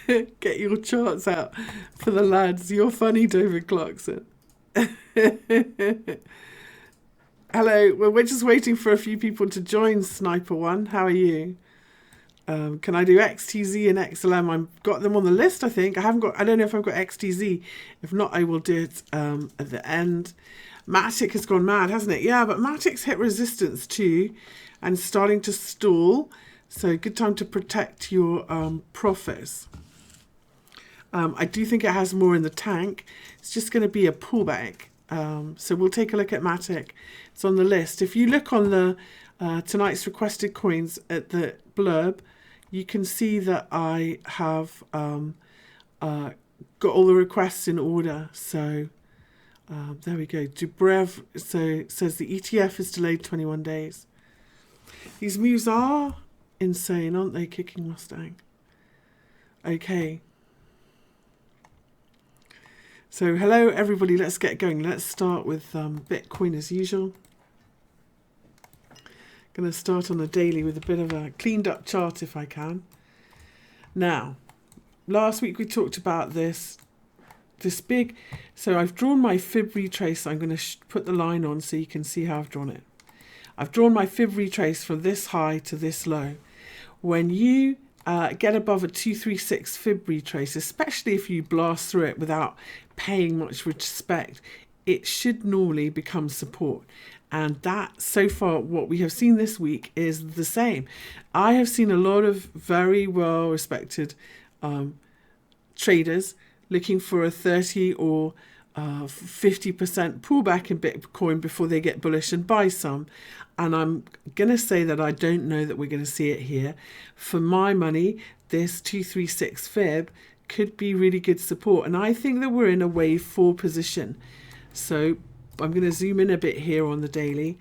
Get your charts out for the lads. You're funny, David Clarkson. Hello. Well, we're just waiting for a few people to join, Sniper One. How are you? Can I do XTZ and XLM? I've got them on the list, I think. I don't know if I've got XTZ. If not, I will do it at the end. Matic has gone mad, hasn't it? Yeah, but Matic's hit resistance too and starting to stall. So good time to protect your profits. I do think it has more in the tank. It's just going to be a pullback. So we'll take a look at Matic. It's on the list. If you look on the tonight's requested coins at the blurb, you can see that I have got all the requests in order. So there we go. Dubrev says the ETF is delayed 21 days. These moves are insane, aren't they, Kicking Mustang? Okay. So hello everybody, let's get going. Let's start with Bitcoin as usual. Going to start on the daily with a bit of a cleaned up chart if I can. Now, last week we talked about this big, so I've drawn my fib retrace. I'm going to put the line on so you can see how I've drawn it. I've drawn my fib retrace from this high to this low. When you get above a 236 fib retrace, especially if you blast through it without paying much respect, it should normally become support. And that, so far, what we have seen this week is the same. I have seen a lot of very well-respected traders looking for a 30 or 50% pullback in Bitcoin before they get bullish and buy some. And I'm going to say that I don't know that we're going to see it here. For my money, this 236 fib could be really good support. And I think that we're in a wave 4 position. So I'm going to zoom in a bit here on the daily.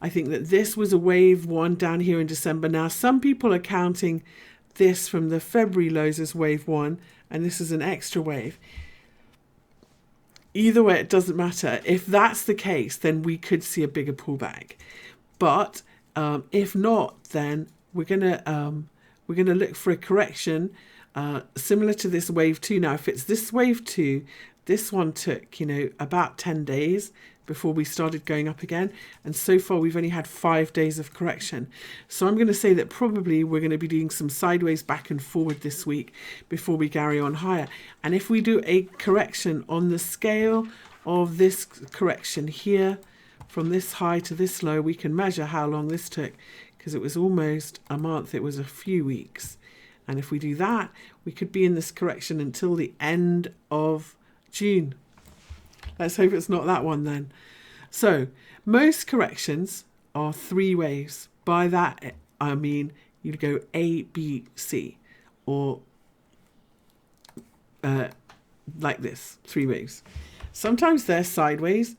I think that this was a wave 1 down here in December. Now, some people are counting this from the February lows as wave 1, and this is an extra wave. Either way, it doesn't matter. If that's the case, then we could see a bigger pullback. But if not, then we're gonna look for a correction similar to this wave 2. Now, if it's this wave 2, this one took about 10 days before we started going up again, and so far we've only had 5 days of correction. So I'm going to say that probably we're going to be doing some sideways back and forward this week before we carry on higher. And if we do a correction on the scale of this correction here, from this high to this low, we can measure how long this took, because it was almost a month, it was a few weeks. And if we do that, we could be in this correction until the end of June. Let's hope it's not that one then. So most corrections are 3 waves. By that I mean you go A, B, C, or like this, 3 waves. Sometimes they're sideways,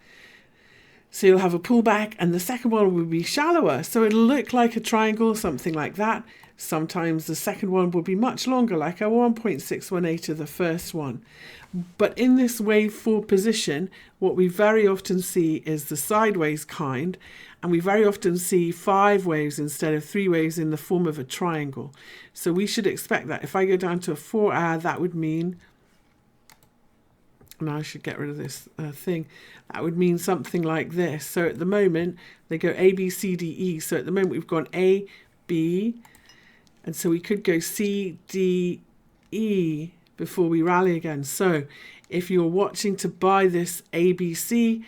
so you'll have a pullback, and the second one will be shallower, so it'll look like a triangle, something like that. Sometimes the second one will be much longer, like a 1.618 of the first one. But in this wave 4 position, what we very often see is the sideways kind, and we very often see 5 waves instead of 3 waves in the form of a triangle. So we should expect that. If I go down to a 4 hour, that would mean, and I should get rid of this thing, that would mean something like this. So at the moment, they go A, B, C, D, E. So at the moment, we've gone A, B, and so we could go C, D, E before we rally again. So if you're watching to buy this ABC,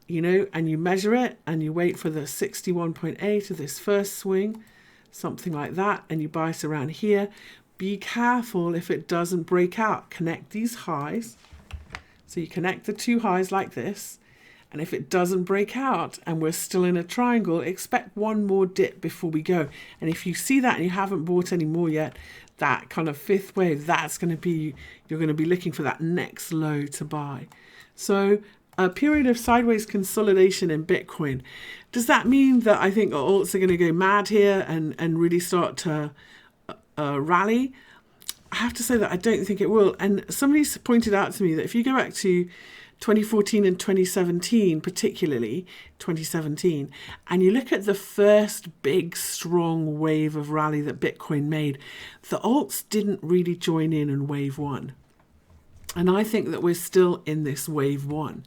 and you measure it and you wait for the 61.8 of this first swing, something like that, and you buy it around here, be careful if it doesn't break out. Connect these highs. So you connect the 2 highs like this, and if it doesn't break out and we're still in a triangle, expect one more dip before we go. And if you see that and you haven't bought any more yet, that kind of 5th wave, that's going to be, you're going to be looking for that next low to buy. So a period of sideways consolidation in Bitcoin. Does that mean that I think alts are going to go mad here and really start to rally? I have to say that I don't think it will. And somebody's pointed out to me that if you go back to 2014 and 2017, particularly 2017, and you look at the first big strong wave of rally that Bitcoin made, the alts didn't really join in wave one. And I think that we're still in this wave one.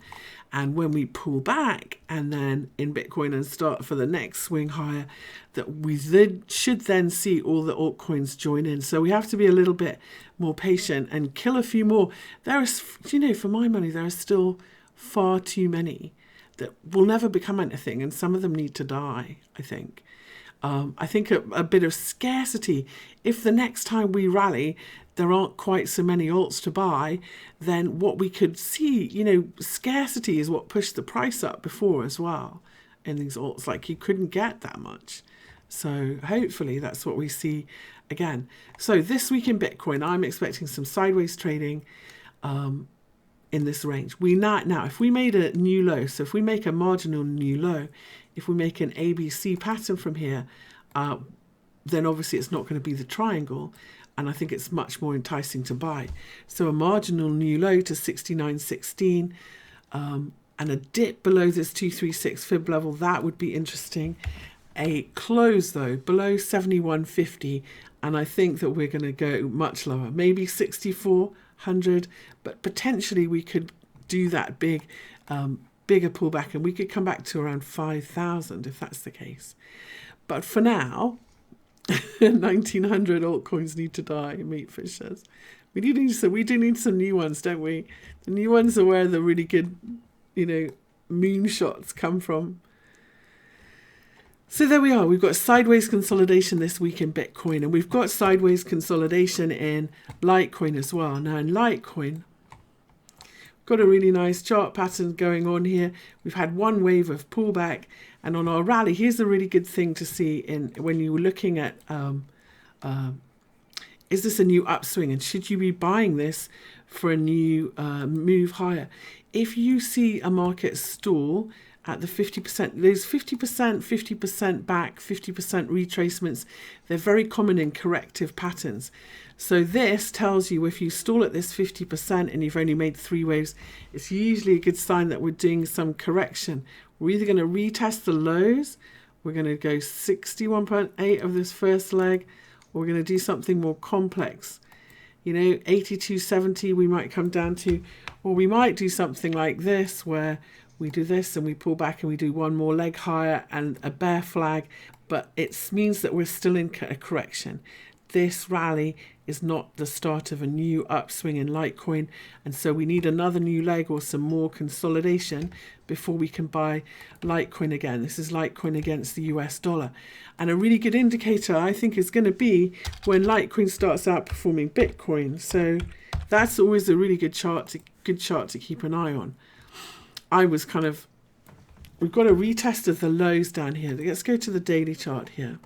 And when we pull back and then in Bitcoin and start for the next swing higher, that we should then see all the altcoins join in. So we have to be a little bit more patient and kill a few more. There is, you know, for my money, there are still far too many that will never become anything. And some of them need to die, I think. I think a bit of scarcity. If the next time we rally, there aren't quite so many alts to buy, then what we could see, you know, scarcity is what pushed the price up before as well in these alts. Like you couldn't get that much. So hopefully that's what we see again. So this week in Bitcoin, I'm expecting some sideways trading in this range. Now, if we made a new low, so if we make a marginal new low, if we make an ABC pattern from here, then obviously it's not going to be the triangle. And I think it's much more enticing to buy. So a marginal new low to 69.16 and a dip below this 236 fib level, that would be interesting. A close though below 71.50, and I think that we're going to go much lower, maybe 6400, but potentially we could do that bigger pullback and we could come back to around 5,000 if that's the case. But for now, 1900 altcoins need to die, meat fishers. We do need some new ones, don't we? The new ones are where the really good, you know, moonshots come from. So there we are. We've got sideways consolidation this week in Bitcoin, and we've got sideways consolidation in Litecoin as well. Now in Litecoin, got a really nice chart pattern going on here. We've had one wave of pullback, and on our rally, here's a really good thing to see in when you're looking at is this a new upswing, and should you be buying this for a new move higher? If you see a market stall at the 50%, there's 50% back, 50% retracements. They're very common in corrective patterns. So this tells you if you stall at this 50% and you've only made 3 waves, it's usually a good sign that we're doing some correction. We're either going to retest the lows, we're going to go 61.8 of this first leg, or we're going to do something more complex. You know, 82.70 we might come down to, or we might do something like this where we do this and we pull back and we do one more leg higher and a bear flag, but it means that we're still in a correction. This rally is not the start of a new upswing in Litecoin, and so we need another new leg or some more consolidation before we can buy Litecoin again. This is Litecoin against the US dollar. And a really good indicator, I think, is going to be when Litecoin starts outperforming Bitcoin. So that's always a really good chart to keep an eye on. We've got a retest of the lows down here. Let's go to the daily chart here.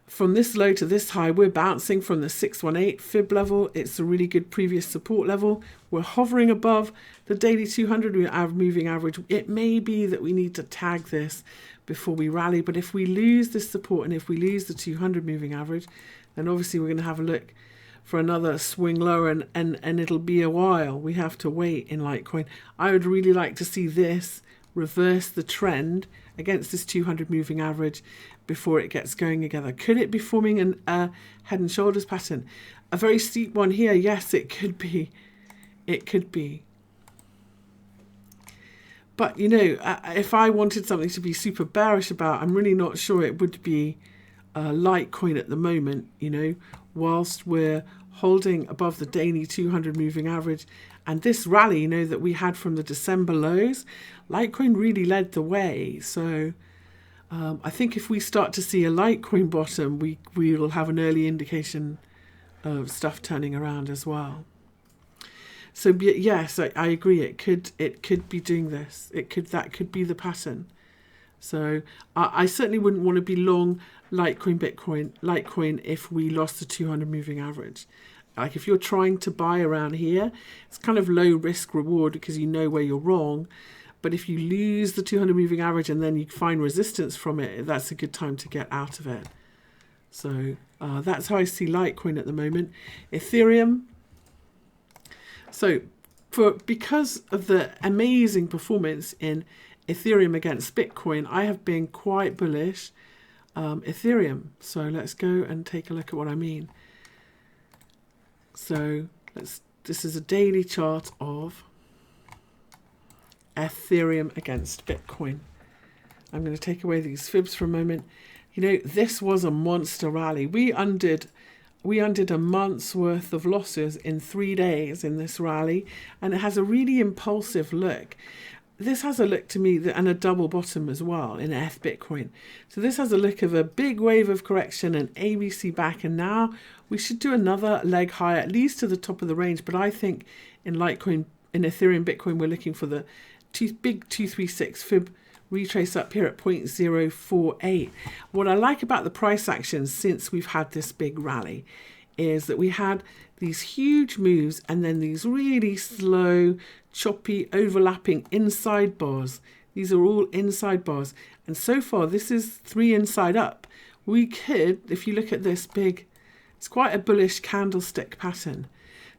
From this low to this high, we're bouncing from the 618 fib level. It's a really good previous support level. We're hovering above the daily 200 moving average. It may be that we need to tag this before we rally, but if we lose this support and if we lose the 200 moving average, then obviously we're going to have a look for another swing lower, and it'll be a while. We have to wait in Litecoin. I would really like to see this reverse the trend against this 200 moving average before it gets going together. Could it be forming a head and shoulders pattern? A very steep one here. Yes, it could be. It could be. But, you know, if I wanted something to be super bearish about, I'm really not sure it would be Litecoin at the moment, you know, whilst we're holding above the daily 200 moving average. And this rally, you know, that we had from the December lows, Litecoin really led the way. So I think if we start to see a Litecoin bottom, we will have an early indication of stuff turning around as well. So yes, I agree. It could be doing this. That could be the pattern. So I certainly wouldn't want to be long Litecoin if we lost the 200 moving average. Like if you're trying to buy around here, it's kind of low risk reward because you know where you're wrong. But if you lose the 200 moving average and then you find resistance from it, that's a good time to get out of it. So that's how I see Litecoin at the moment. Ethereum. So because of the amazing performance in Ethereum against Bitcoin, I have been quite bullish Ethereum. So let's go and take a look at what I mean. So this is a daily chart of Ethereum against Bitcoin. I'm going to take away these fibs for a moment. You know, this was a monster rally. We undid a month's worth of losses in 3 days in this rally, and it has a really impulsive look. This has a look to me, and a double bottom as well in ETH Bitcoin. So this has a look of a big wave of correction and ABC back, and now we should do another leg higher, at least to the top of the range. But I think in Litecoin, in Ethereum Bitcoin, we're looking for the big 236 fib retrace up here at 0.048. What I like about the price action since we've had this big rally is that we had these huge moves and then these really slow, choppy, overlapping inside bars. These are all inside bars. And so far, this is 3 inside up. We could, if you look at this big, it's quite a bullish candlestick pattern.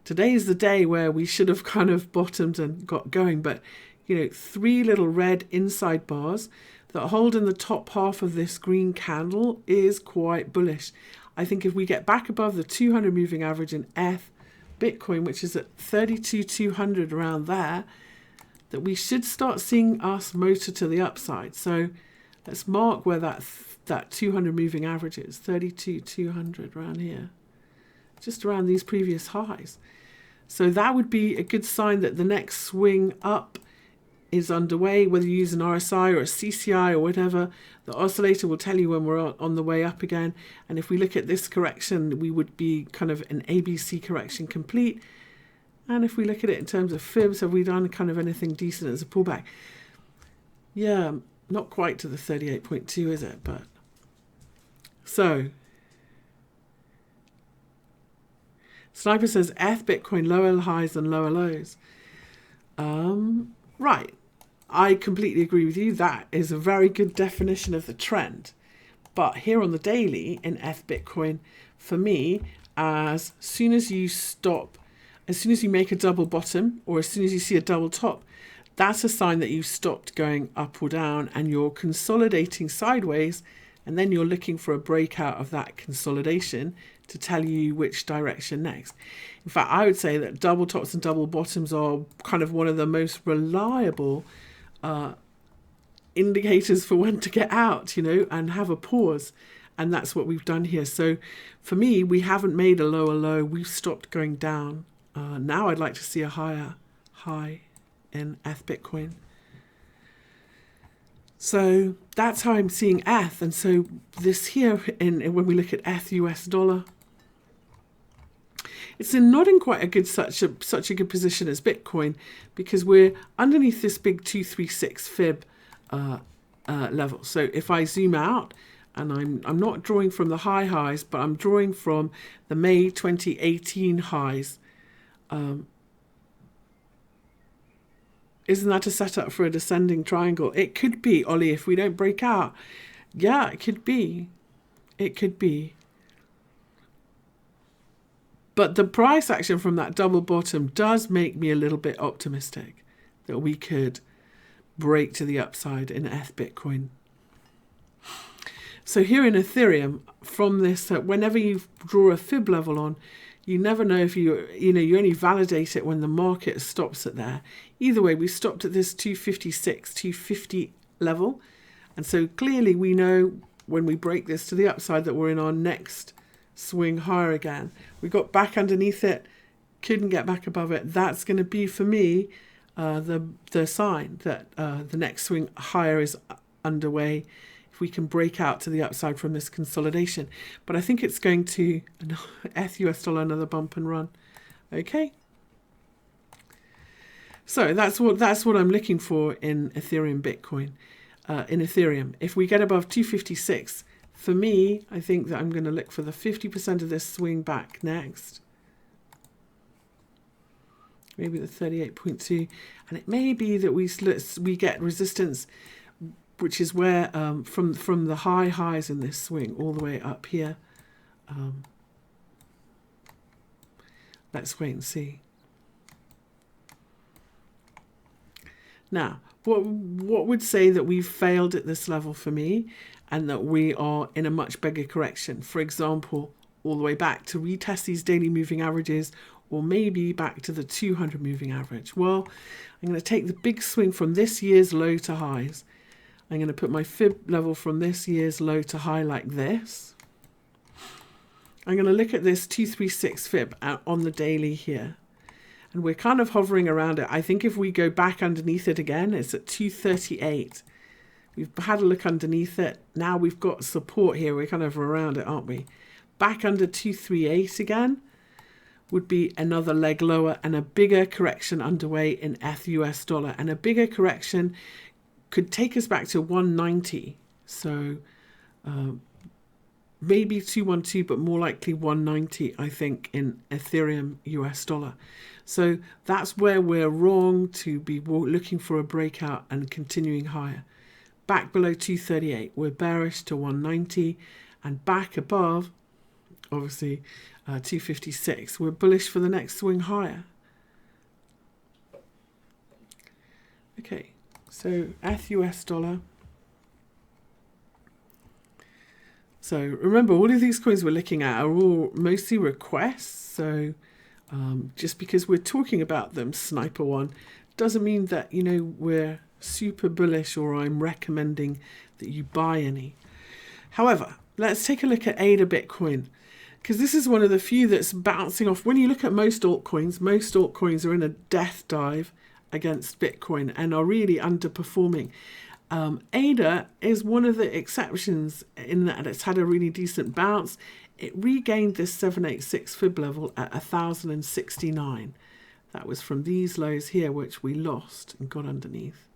Today is the day where we should have kind of bottomed and got going, but you know, 3 little red inside bars that hold in the top half of this green candle is quite bullish. I think if we get back above the 200 moving average in ETH Bitcoin, which is at 32,200 around there, that we should start seeing us motor to the upside. So let's mark where that 200 moving average is, 32,200 around here, just around these previous highs. So that would be a good sign that the next swing up is underway, whether you use an RSI or a CCI or whatever. The oscillator will tell you when we're on the way up again. And if we look at this correction, we would be kind of an ABC correction complete. And if we look at it in terms of fibs, have we done kind of anything decent as a pullback? Yeah, not quite to the 38.2, is it? But so Sniper says ETH Bitcoin lower highs and lower lows. Right. I completely agree with you. That is a very good definition of the trend. But here on the daily in ETH Bitcoin, for me, as soon as you make a double bottom or as soon as you see a double top, that's a sign that you've stopped going up or down and you're consolidating sideways, and then you're looking for a breakout of that consolidation to tell you which direction next. In fact, I would say that double tops and double bottoms are kind of one of the most reliable indicators for when to get out, you know, and have a pause. And that's what we've done here. So for me, we haven't made a lower low. We've stopped going down. Now I'd like to see a higher high in ETH Bitcoin. So that's how I'm seeing ETH. And so this here, when we look at ETH US dollar, it's not in quite a good such a good position as Bitcoin, because we're underneath this big 236 fib level. So if I zoom out, and I'm not drawing from the highs, but I'm drawing from the May 2018 highs. Isn't that a setup for a descending triangle? It could be, Ollie, if we don't break out. Yeah, it could be. It could be. But the price action from that double bottom does make me a little bit optimistic that we could break to the upside in ETH Bitcoin. So here in Ethereum, from this, whenever you draw a fib level on, you never know if you only validate it when the market stops at there. Either way, we stopped at this 256, 250 level. And so clearly we know when we break this to the upside that we're in our next swing higher again. We got back underneath it, couldn't get back above it. That's going to be, for me, the sign that the next swing higher is underway. If we can break out to the upside from this consolidation. But I think it's going to ETH US dollar another bump and run. Okay. So that's what I'm looking for in Ethereum Bitcoin. In Ethereum, if we get above 256, for me, I think that I'm going to look for the 50% of this swing back next. Maybe the 38.2, and it may be that we get resistance, which is where from the highs in this swing all the way up here. Let's wait and see. Now, what would say that we've failed at this level for me and that we are in a much bigger correction? For example, all the way back to retest these daily moving averages, or maybe back to the 200 moving average. Well, I'm going to take the big swing from this year's low to highs. I'm going to put my fib level from this year's low to high like this. I'm going to look at this 236 fib on the daily here. And we're kind of hovering around it. I think if we go back underneath it again, it's at 238. We've had a look underneath it. Now we've got support here. We're kind of around it, aren't we? Back under 238 again would be another leg lower and a bigger correction underway in ETH/US dollar. And a bigger correction could take us back to 190. So maybe 212, but more likely 190, I think, in Ethereum US dollar. So that's where we're wrong to be looking for a breakout and continuing higher. Back below 238, we're bearish to 190, and back above, obviously, 256, we're bullish for the next swing higher. Okay, so ETH US dollar. So remember, all of these coins we're looking at are all mostly requests. So just because we're talking about them, Sniper One, doesn't mean that, you know, we're super bullish or I'm recommending that you buy any. However, let's take a look at ADA Bitcoin, because this is one of the few that's bouncing off. When you look at most altcoins are in a death dive against Bitcoin and are really underperforming. ADA is one of the exceptions in that it's had a really decent bounce. It regained this 786 fib level at 1,069. That was from these lows here, which we lost and got underneath.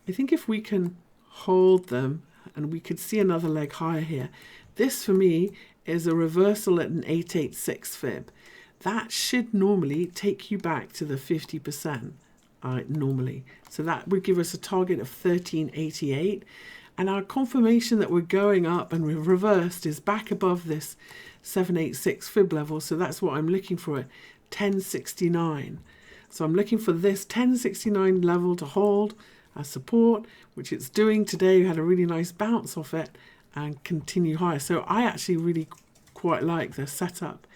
I think if we can hold them, and we could see another leg higher here, this for me is a reversal at an 886 fib. That should normally take you back to the 50%. Normally. So that would give us a target of 1388. And our confirmation that we're going up and we've reversed is back above this 786 fib level. So that's what I'm looking for at 1069. So I'm looking for this 1069 level to hold as support, which it's doing today. We had a really nice bounce off it and continue higher. So I actually really quite like the setup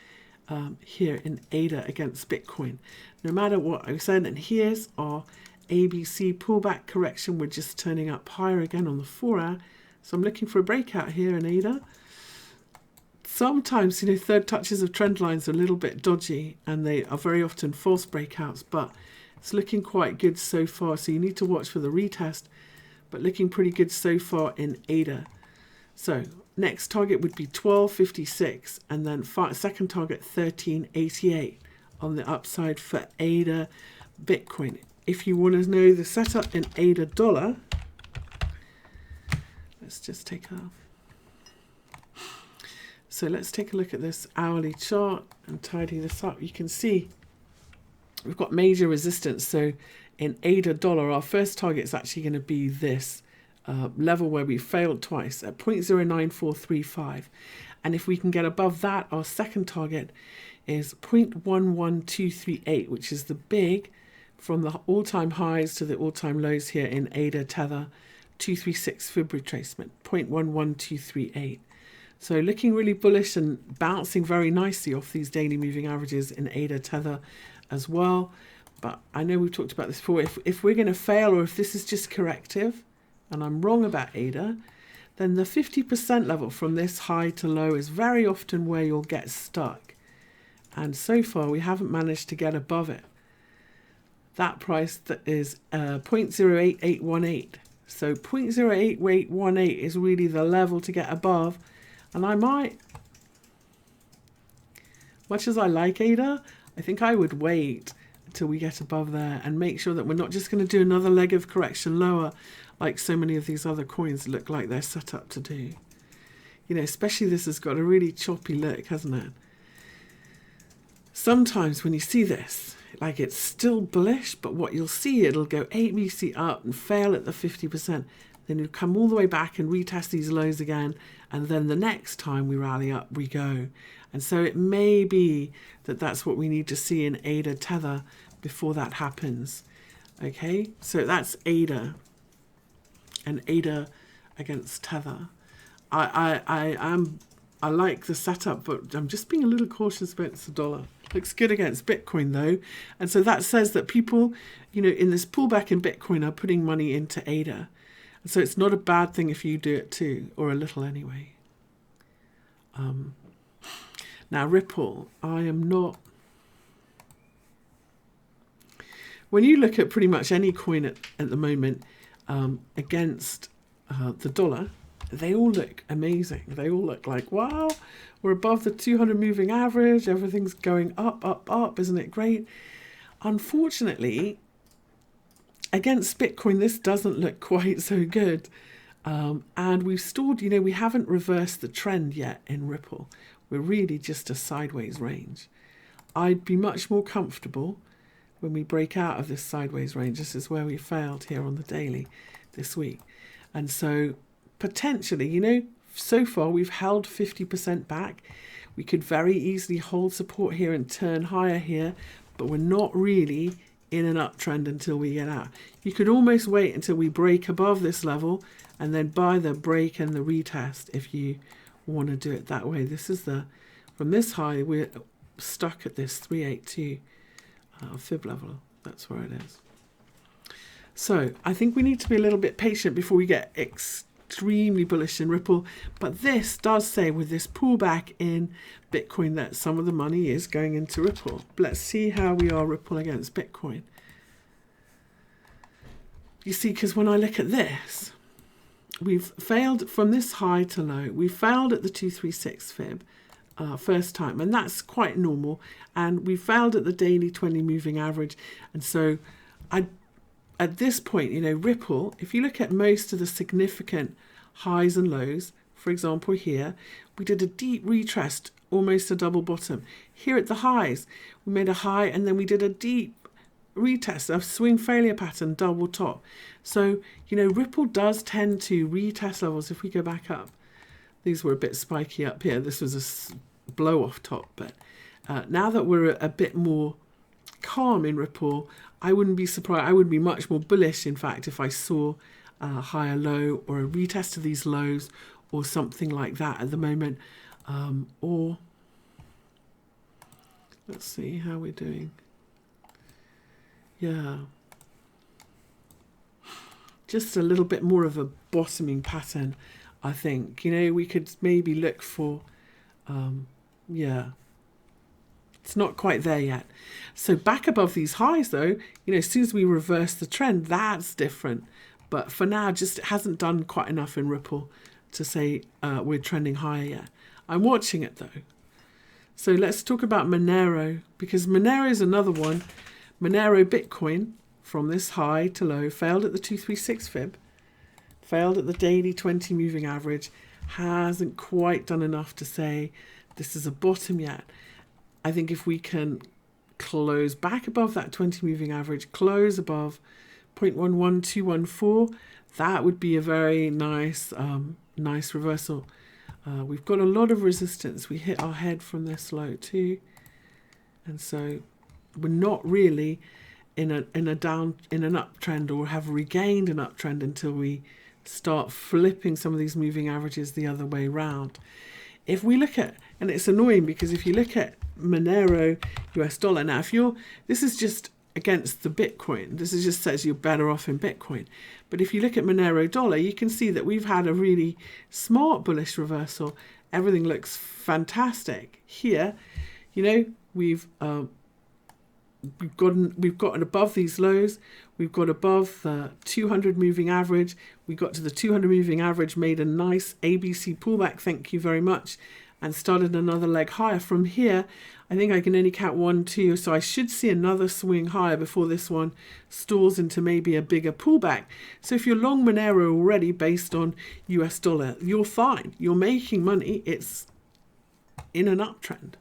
here in ADA against Bitcoin. No matter what I said, and here's our ABC pullback correction. We're just turning up higher again on the 4 hour. So I'm looking for a breakout here in ADA. Sometimes, you know, third touches of trend lines are a little bit dodgy and they are very often false breakouts, but it's looking quite good so far. So you need to watch for the retest, but looking pretty good so far in ADA. So next target would be 1256 and then second target 1388 on the upside for ADA Bitcoin. If you want to know the setup in ADA dollar, let's just take a... So let's take a look at this hourly chart and tidy this up. You can see we've got major resistance. So in ADA dollar, our first target is actually going to be this level where we failed twice at 0.09435. And if we can get above that, our second target is 0.11238, which is the big from the all-time highs to the all-time lows here in ADA Tether 236 fib retracement, 0.11238. So looking really bullish and bouncing very nicely off these daily moving averages in ADA Tether as well. But I know we've talked about this before. If we're going to fail, or if this is just corrective, and I'm wrong about ADA, then the 50% level from this high to low is very often where you'll get stuck. And so far, we haven't managed to get above it. That price that is 0.08818. So 0.08818 is really the level to get above. And I might, much as I like ADA, I think I would wait until we get above there and make sure that we're not just going to do another leg of correction lower like so many of these other coins look like they're set up to do. You know, especially this has got a really choppy look, hasn't it? Sometimes when you see this, like it's still bullish, but what you'll see, it'll go ABC up and fail at the 50%. Then you'll come all the way back and retest these lows again. And then the next time we rally up, we go. And so it may be that that's what we need to see in ADA Tether before that happens. Okay, so that's ADA, and ADA against Tether. I like the setup, but I'm just being a little cautious about the dollar. Looks good against Bitcoin though, and so that says that people, in this pullback in Bitcoin, are putting money into ADA, and so it's not a bad thing if you do it too, or a little anyway. Now Ripple, I am not. When you look at pretty much any coin at the moment against the dollar, they all look amazing. They all look like, wow, we're above the 200 moving average. Everything's going up, up, up. Isn't it great? Unfortunately, against Bitcoin, this doesn't look quite so good. And we've stalled, we haven't reversed the trend yet in Ripple. We're really just a sideways range. I'd be much more comfortable when we break out of this sideways range. This is where we failed here on the daily this week. And so potentially, so far we've held 50% back. We could very easily hold support here and turn higher here, but we're not really in an uptrend until we get out. You could almost wait until we break above this level and then buy the break and the retest if you want to do it that way. This is from this high, we're stuck at this 382 fib level. That's where it is. So I think we need to be a little bit patient before we get extremely bullish in Ripple. But this does say with this pullback in Bitcoin that some of the money is going into Ripple. But let's see how we are Ripple against Bitcoin. You see, because when I look at this, we've failed from this high to low. We failed at the 236 fib first time, and that's quite normal. And we failed at the daily 20 moving average. And so at this point, Ripple, if you look at most of the significant highs and lows, for example, here, we did a deep retest, almost a double bottom. Here at the highs, we made a high and then we did a deep retest, a swing failure pattern, double top. So, Ripple does tend to retest levels. If we go back up, these were a bit spiky up here. This was a blow off top, but now that we're a bit more calm in Ripple, I wouldn't be surprised. I would be much more bullish, in fact, if I saw a higher low or a retest of these lows or something like that at the moment. Or let's see how we're doing. Yeah. Just a little bit more of a bottoming pattern, I think. We could maybe look for, it's not quite there yet. So back above these highs, though, as soon as we reverse the trend, that's different. But for now, just it hasn't done quite enough in Ripple to say we're trending higher yet. I'm watching it, though. So let's talk about Monero, because Monero is another one. Monero Bitcoin, from this high to low, failed at the 236 fib, failed at the daily 20 moving average, hasn't quite done enough to say this is a bottom yet. I think if we can close back above that 20 moving average, close above 0.11214, that would be a very nice nice reversal. We've got a lot of resistance. We hit our head from this low too, and so we're not really in an uptrend or have regained an uptrend until we start flipping some of these moving averages the other way round. If we look at, and it's annoying because if you look at Monero US dollar, now this is just against the Bitcoin, this is just says you're better off in Bitcoin. But if you look at Monero dollar, you can see that we've had a really smart bullish reversal. Everything looks fantastic. Here, we've gotten above these lows. We've got above the 200 moving average. We got to the 200 moving average, made a nice ABC pullback, thank you very much, and started another leg higher. From here, I think I can only count 1, 2, so I should see another swing higher before this one stalls into maybe a bigger pullback. So if you're long Monero already based on US dollar, you're fine. You're making money. It's in an uptrend.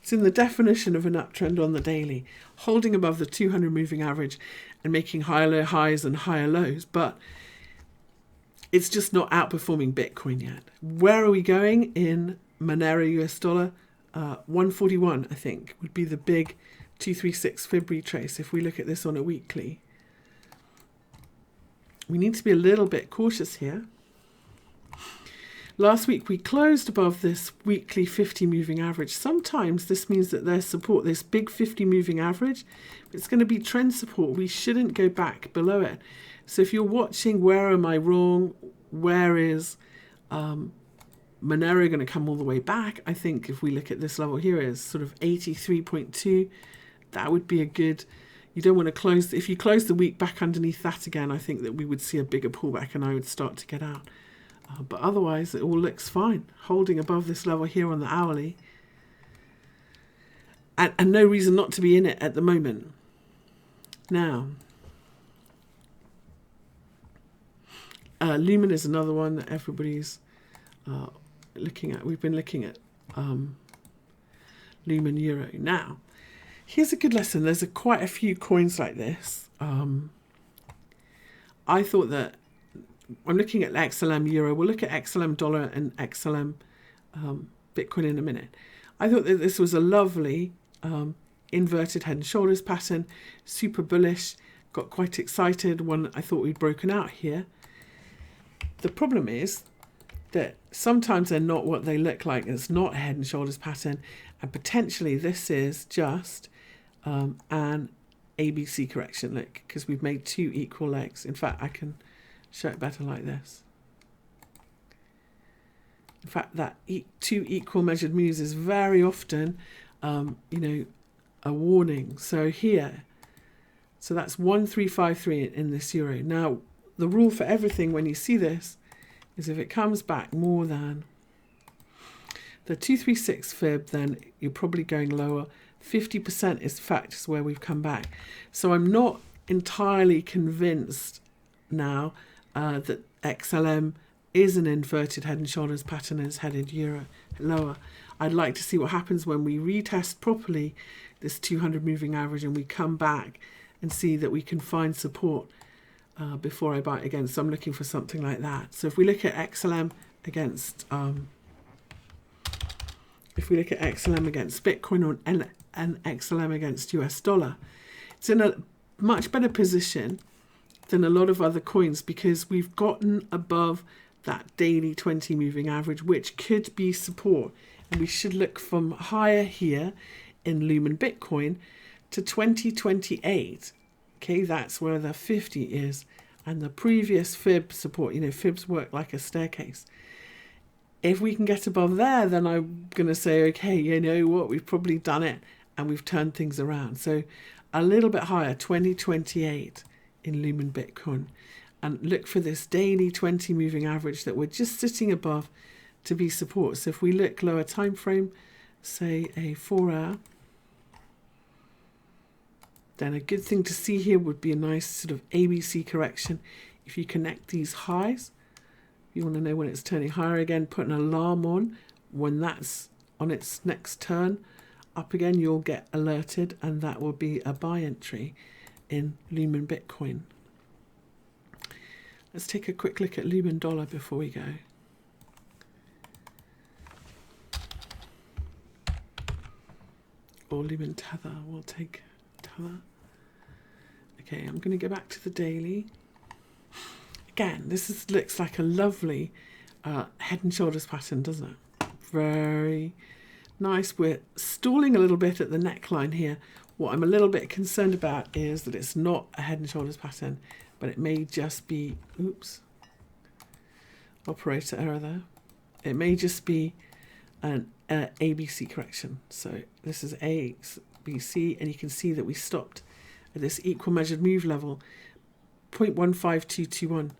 It's in the definition of an uptrend on the daily, holding above the 200 moving average and making higher low highs and higher lows, but it's just not outperforming Bitcoin yet. Where are we going in Monero US dollar? 141, I think, would be the big 236 fib retrace if we look at this on a weekly. we need to be a little bit cautious here. Last week we closed above this weekly 50 moving average. Sometimes this means that there's support, this big 50 moving average. It's going to be trend support. We shouldn't go back below it. So if you're watching, where am I wrong? Where is Monero going to come all the way back? I think if we look at this level here is sort of 83.2. That would be a good, you don't want to close, if you close the week back underneath that again, I think that we would see a bigger pullback and I would start to get out. But otherwise, it all looks fine. Holding above this level here on the hourly. And no reason not to be in it at the moment. Now, Lumen is another one that everybody's looking at. We've been looking at Lumen Euro. Now, here's a good lesson. There's quite a few coins like this. I thought that I'm looking at XLM Euro. We'll look at XLM Dollar and XLM Bitcoin in a minute. I thought that this was a lovely inverted head and shoulders pattern, super bullish, got quite excited when I thought we'd broken out here. The problem is that sometimes they're not what they look like. It's not a head and shoulders pattern, and potentially this is just an ABC correction. Look, because we've made two equal legs. In fact, I can show it better like this. In fact, that two equal measured moves is very often, a warning. So here, so that's 1353 in this euro. Now, the rule for everything when you see this is if it comes back more than the 236 fib, then you're probably going lower. 50% is fact is where we've come back. So I'm not entirely convinced now that XLM is an inverted head and shoulders pattern and is headed euro lower. I'd like to see what happens when we retest properly this 200 moving average and we come back and see that we can find support before I buy it again. So I'm looking for something like that. So if we look at XLM against Bitcoin and XLM against US dollar, it's in a much better position than a lot of other coins because we've gotten above that daily 20 moving average, which could be support. And we should look from higher here in Lumen Bitcoin to 2028. Okay, that's where the 50 is. And the previous fib support, fibs work like a staircase. If we can get above there, then I'm going to say, okay, you know what, we've probably done it and we've turned things around. So a little bit higher, 2028 in Lumen Bitcoin. And look for this daily 20 moving average that we're just sitting above to be support. So if we look lower time frame, say a 4 hour, then a good thing to see here would be a nice sort of ABC correction. If you connect these highs, you want to know when it's turning higher again, put an alarm on. When that's on its next turn up again, you'll get alerted, and that will be a buy entry in Lumen Bitcoin. Let's take a quick look at Lumen Dollar before we go. Or Lumen Tether, we'll take Tether. Okay, I'm going to go back to the daily. Again, this looks like a lovely head and shoulders pattern, doesn't it? Very nice. We're stalling a little bit at the neckline here. What I'm a little bit concerned about is that it's not a head and shoulders pattern, but it may just be, oops, operator error there. It may just be an ABC correction. So this is ABC, and you can see that we stopped at this equal measured move level, 0.15221.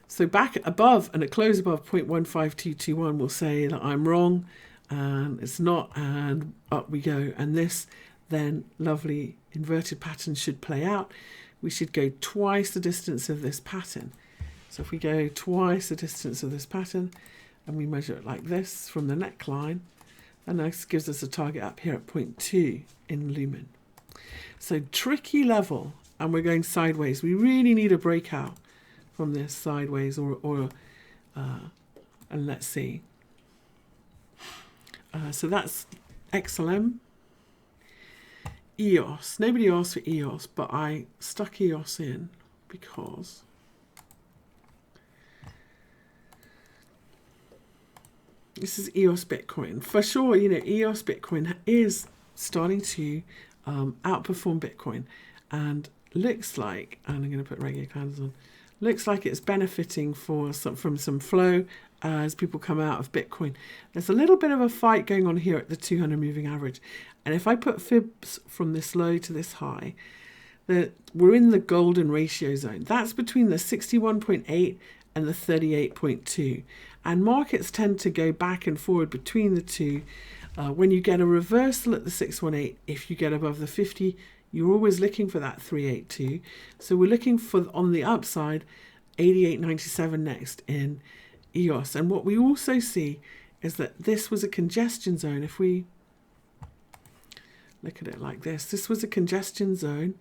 So back above and a close above 0.15221 will say that I'm wrong, and it's not, and up we go. And this then lovely inverted pattern should play out. We should go twice the distance of this pattern. So if we go twice the distance of this pattern and we measure it like this from the neckline, then this gives us a target up here at 0.2 in Lumen. So tricky level, and we're going sideways. We really need a breakout from this sideways, and let's see. So that's XLM. EOS. Nobody asked for EOS, but I stuck EOS in because This is EOS Bitcoin. For sure, you know, EOS Bitcoin is starting to outperform Bitcoin, and looks like, and I'm going to put regular candles on, looks like it's benefiting from some flow as people come out of Bitcoin. There's a little bit of a fight going on here at the 200 moving average. And if I put fibs from this low to this high, we're in the golden ratio zone. That's between the 61.8 and the 38.2. And markets tend to go back and forward between the two. When you get a reversal at the 618, if you get above the 50, you're always looking for that 382. So we're looking for, on the upside, 88.97 next in EOS. And what we also see is that this was a congestion zone. If we look at it like this was a congestion zone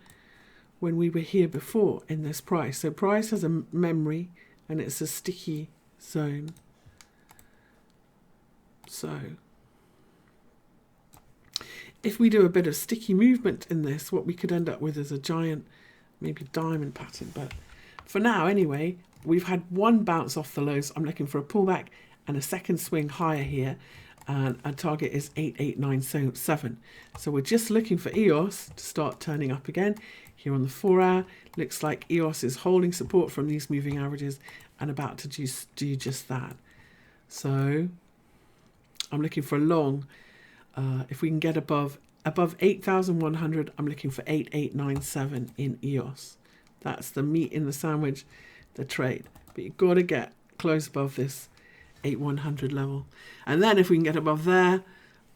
when we were here before in this price. So price has a memory and it's a sticky zone. So if we do a bit of sticky movement in this, what we could end up with is a giant, maybe diamond pattern. But for now, anyway, we've had one bounce off the lows. I'm looking for a pullback and a second swing higher here. And our target is 8897. So we're just looking for EOS to start turning up again. Here on the 4 hour, looks like EOS is holding support from these moving averages and about to do just that. So I'm looking for a long, if we can get above 8,100, I'm looking for 8897 in EOS. That's the meat in the sandwich, the trade. But you've got to get close above this 8100 level. And then if we can get above there,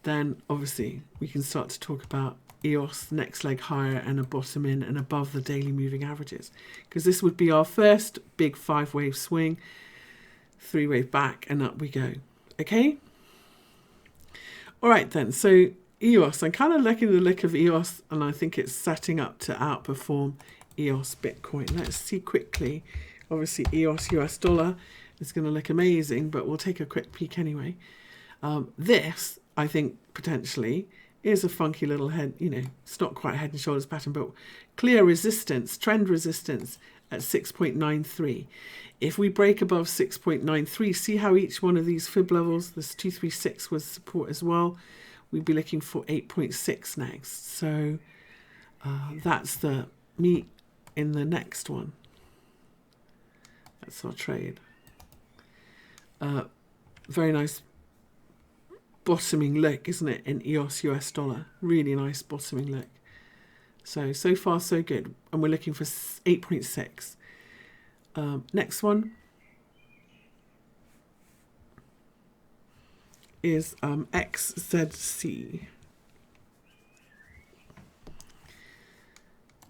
then obviously we can start to talk about EOS next leg higher and a bottom in and above the daily moving averages. Because this would be our first big 5-wave swing, 3-wave back, and up we go. Okay? All right then, so EOS, I'm kind of liking the look of EOS, and I think it's setting up to outperform EOS Bitcoin. Let's see quickly. Obviously EOS US dollar is going to look amazing, but we'll take a quick peek anyway. This, I think, potentially is a funky little head, you know, it's not quite head and shoulders pattern, but clear resistance, trend resistance at 6.93. If we break above 6.93, see how each one of these fib levels, this 236 was support as well, we'd be looking for 8.6 next. So that's the meat in the next one. That's our trade. Very nice bottoming look, isn't it, in EOS US dollar? Really nice bottoming look. So far so good. And we're looking for 8.6. Next one is XZC.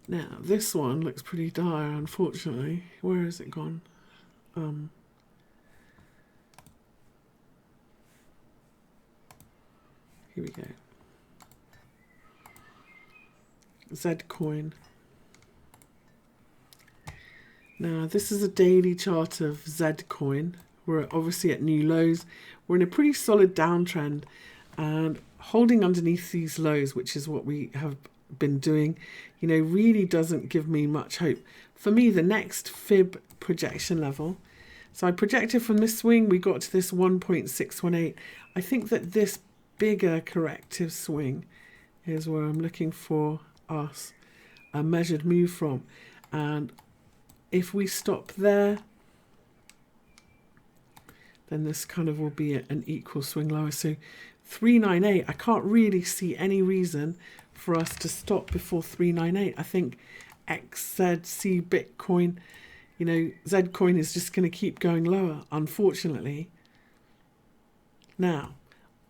Now, this one looks pretty dire, unfortunately. Where has it gone? Here we go. Zcoin. Now, this is a daily chart of Zcoin. We're obviously at new lows. We're in a pretty solid downtrend and holding underneath these lows, which is what we have been doing, you know, really doesn't give me much hope. For me, the next fib projection level, so I projected from this swing, we got to this 1.618. I think that this bigger corrective swing is where I'm looking for us a measured move from. And if we stop there, then this kind of will be an equal swing lower. So 398, I can't really see any reason for us to stop before 398. I think XZC Bitcoin, you know, Zcoin is just going to keep going lower, unfortunately. Now,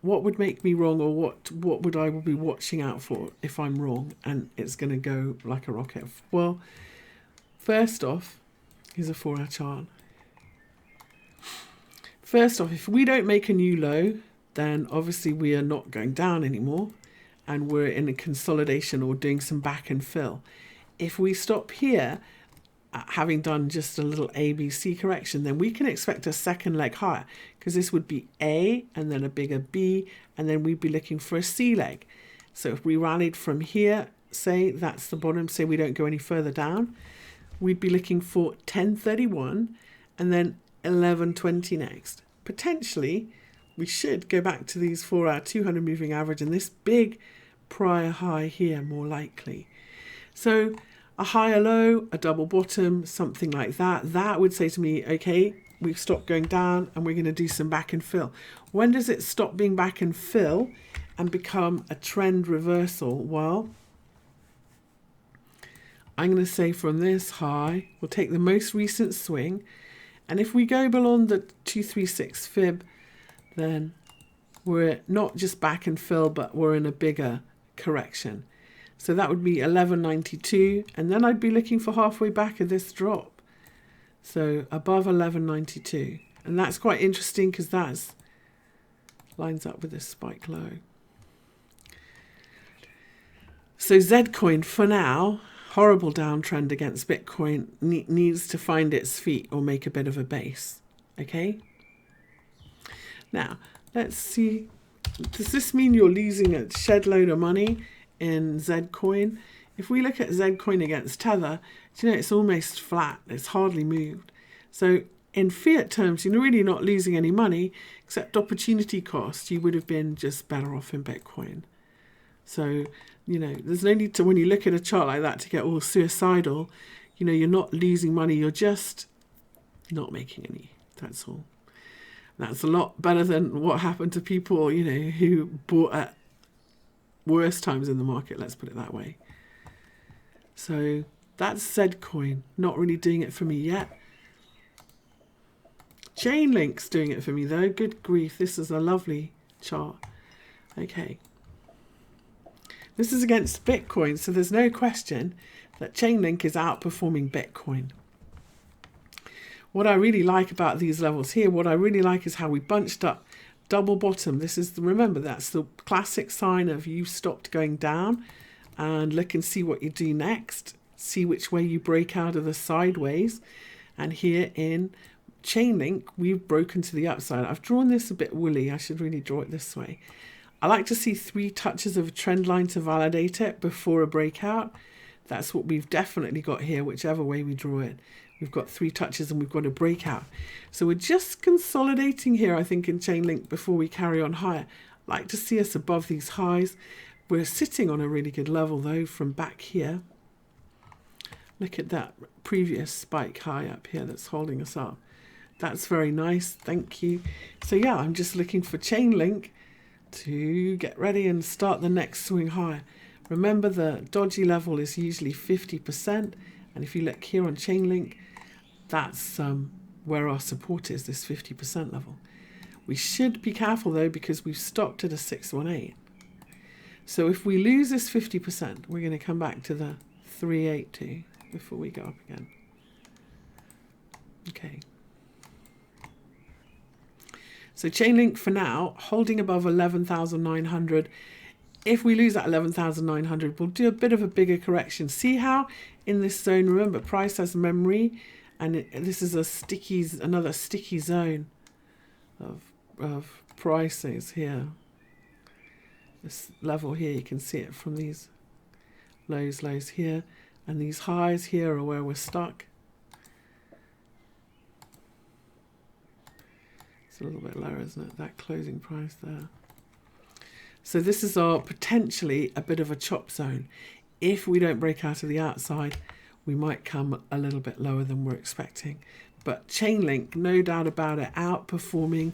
what would make me wrong, or what would I be watching out for if I'm wrong and it's going to go like a rocket? Well, first off, here's a 4-hour chart. First off, if we don't make a new low, then obviously we are not going down anymore and we're in a consolidation or doing some back and fill. If we stop here, having done just a little ABC correction, then we can expect a second leg higher, because this would be A and then a bigger B, and then we'd be looking for a C leg. So if we rallied from here, say that's the bottom, say we don't go any further down, we'd be looking for 1031 and then 1120 next. Potentially we should go back to these 4-hour 200 moving average and this big prior high here more likely. So a higher low, a double bottom, something like that. That would say to me, okay, we've stopped going down and we're going to do some back and fill. When does it stop being back and fill and become a trend reversal? Well, I'm going to say from this high, we'll take the most recent swing. And if we go below the 236 fib, then we're not just back and fill, but we're in a bigger correction. So that would be 1192. And then I'd be looking for halfway back of this drop. So above 1192. And that's quite interesting because that lines up with this spike low. So Zcoin for now, horrible downtrend against Bitcoin, needs to find its feet or make a bit of a base. Okay? Now, let's see. Does this mean you're losing a shed load of money in Zcoin? If we look at Zcoin against Tether, you know, it's almost flat. It's hardly moved. So in fiat terms, you're really not losing any money, except opportunity cost. You would have been just better off in Bitcoin. So, you know, there's no need to, when you look at a chart like that, to get all suicidal. You know, you're not losing money. You're just not making any. That's all. That's a lot better than what happened to people, you know, who bought at worse times in the market. Let's put it that way. So that's Zcoin. Not really doing it for me yet. Chainlink's doing it for me though. Good grief. This is a lovely chart. Okay. This is against Bitcoin, so there's no question that Chainlink is outperforming Bitcoin. What I really like about these levels here, what I really like is how we bunched up double bottom. This is, remember, that's the classic sign of you stopped going down, and look and see what you do next. See which way you break out of the sideways. And here in Chainlink, we've broken to the upside. I've drawn this a bit woolly. I should really draw it this way. I like to see 3 touches of a trend line to validate it before a breakout. That's what we've definitely got here, whichever way we draw it. We've got 3 touches and we've got a breakout. So we're just consolidating here, I think, in Chainlink before we carry on higher. I'd like to see us above these highs. We're sitting on a really good level, though, from back here. Look at that previous spike high up here that's holding us up. That's very nice. Thank you. So, yeah, I'm just looking for Chainlink to get ready and start the next swing higher. Remember, the dodgy level is usually 50%. And if you look here on Chainlink, that's where our support is, this 50% level. We should be careful, though, because we've stopped at a 618. So if we lose this 50%, we're going to come back to the 382 before we go up again. Okay. So Chainlink for now, holding above 11,900. If we lose that 11,900, we'll do a bit of a bigger correction. See how in this zone, remember, price has memory, and this is another sticky zone of prices here. This level here, you can see it from these lows here, and these highs here are where we're stuck. It's a little bit lower, isn't it? That closing price there. So this is our potentially a bit of a chop zone. If we don't break out of the outside, we might come a little bit lower than we're expecting. But Chainlink, no doubt about it, outperforming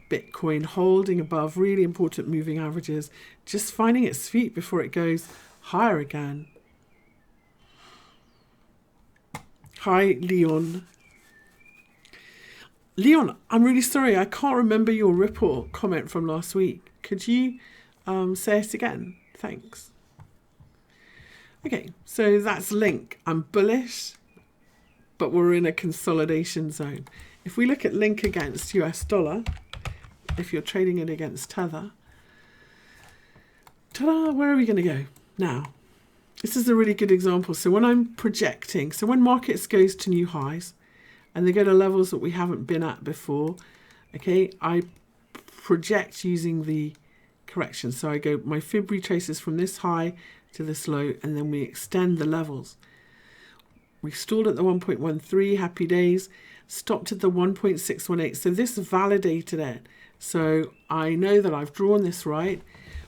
Bitcoin, holding above really important moving averages, just finding its feet before it goes higher again. Hi, Leon. Leon, I'm really sorry. I can't remember your Ripple comment from last week. Could you say it again? Thanks. Okay, so that's Link. I'm bullish, but we're in a consolidation zone. If we look at Link against US dollar, if you're trading it against Tether, ta-da, where are we going to go? Now, this is a really good example. So when I'm projecting, so when markets goes to new highs and they go to levels that we haven't been at before, okay, I project using the correction. So I go, my fib retraces from this high to this low, and then we extend the levels. We stalled at the 1.13, happy days. stopped at the 1.618. So this validated it. So I know that I've drawn this right.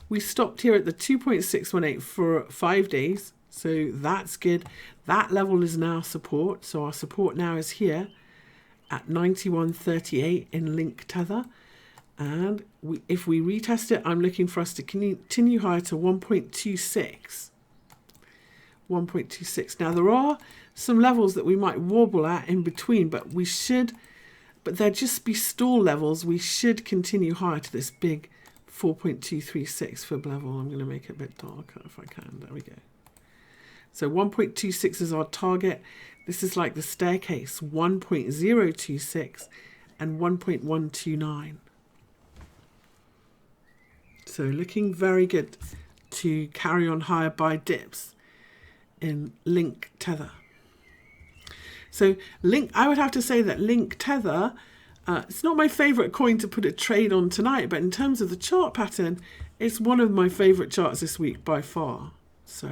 We stopped here at the 2.618 for 5 days. So that's good. That level is now support. So our support now is here at 91.38 in link tether. And if we retest it, I'm looking for us to continue higher to 1.26. 1.26. Now there are some levels that we might wobble at in between, but they'll just be stall levels. We should continue higher to this big 4.236 fib level. I'm going to make it a bit darker if I can. There we go. So 1.26 is our target. This is like the staircase, 1.026 and 1.129. So looking very good to carry on higher by dips in link tether. So I would have to say that link tether, it's not my favorite coin to put a trade on tonight, but in terms of the chart pattern, it's one of my favorite charts this week by far. So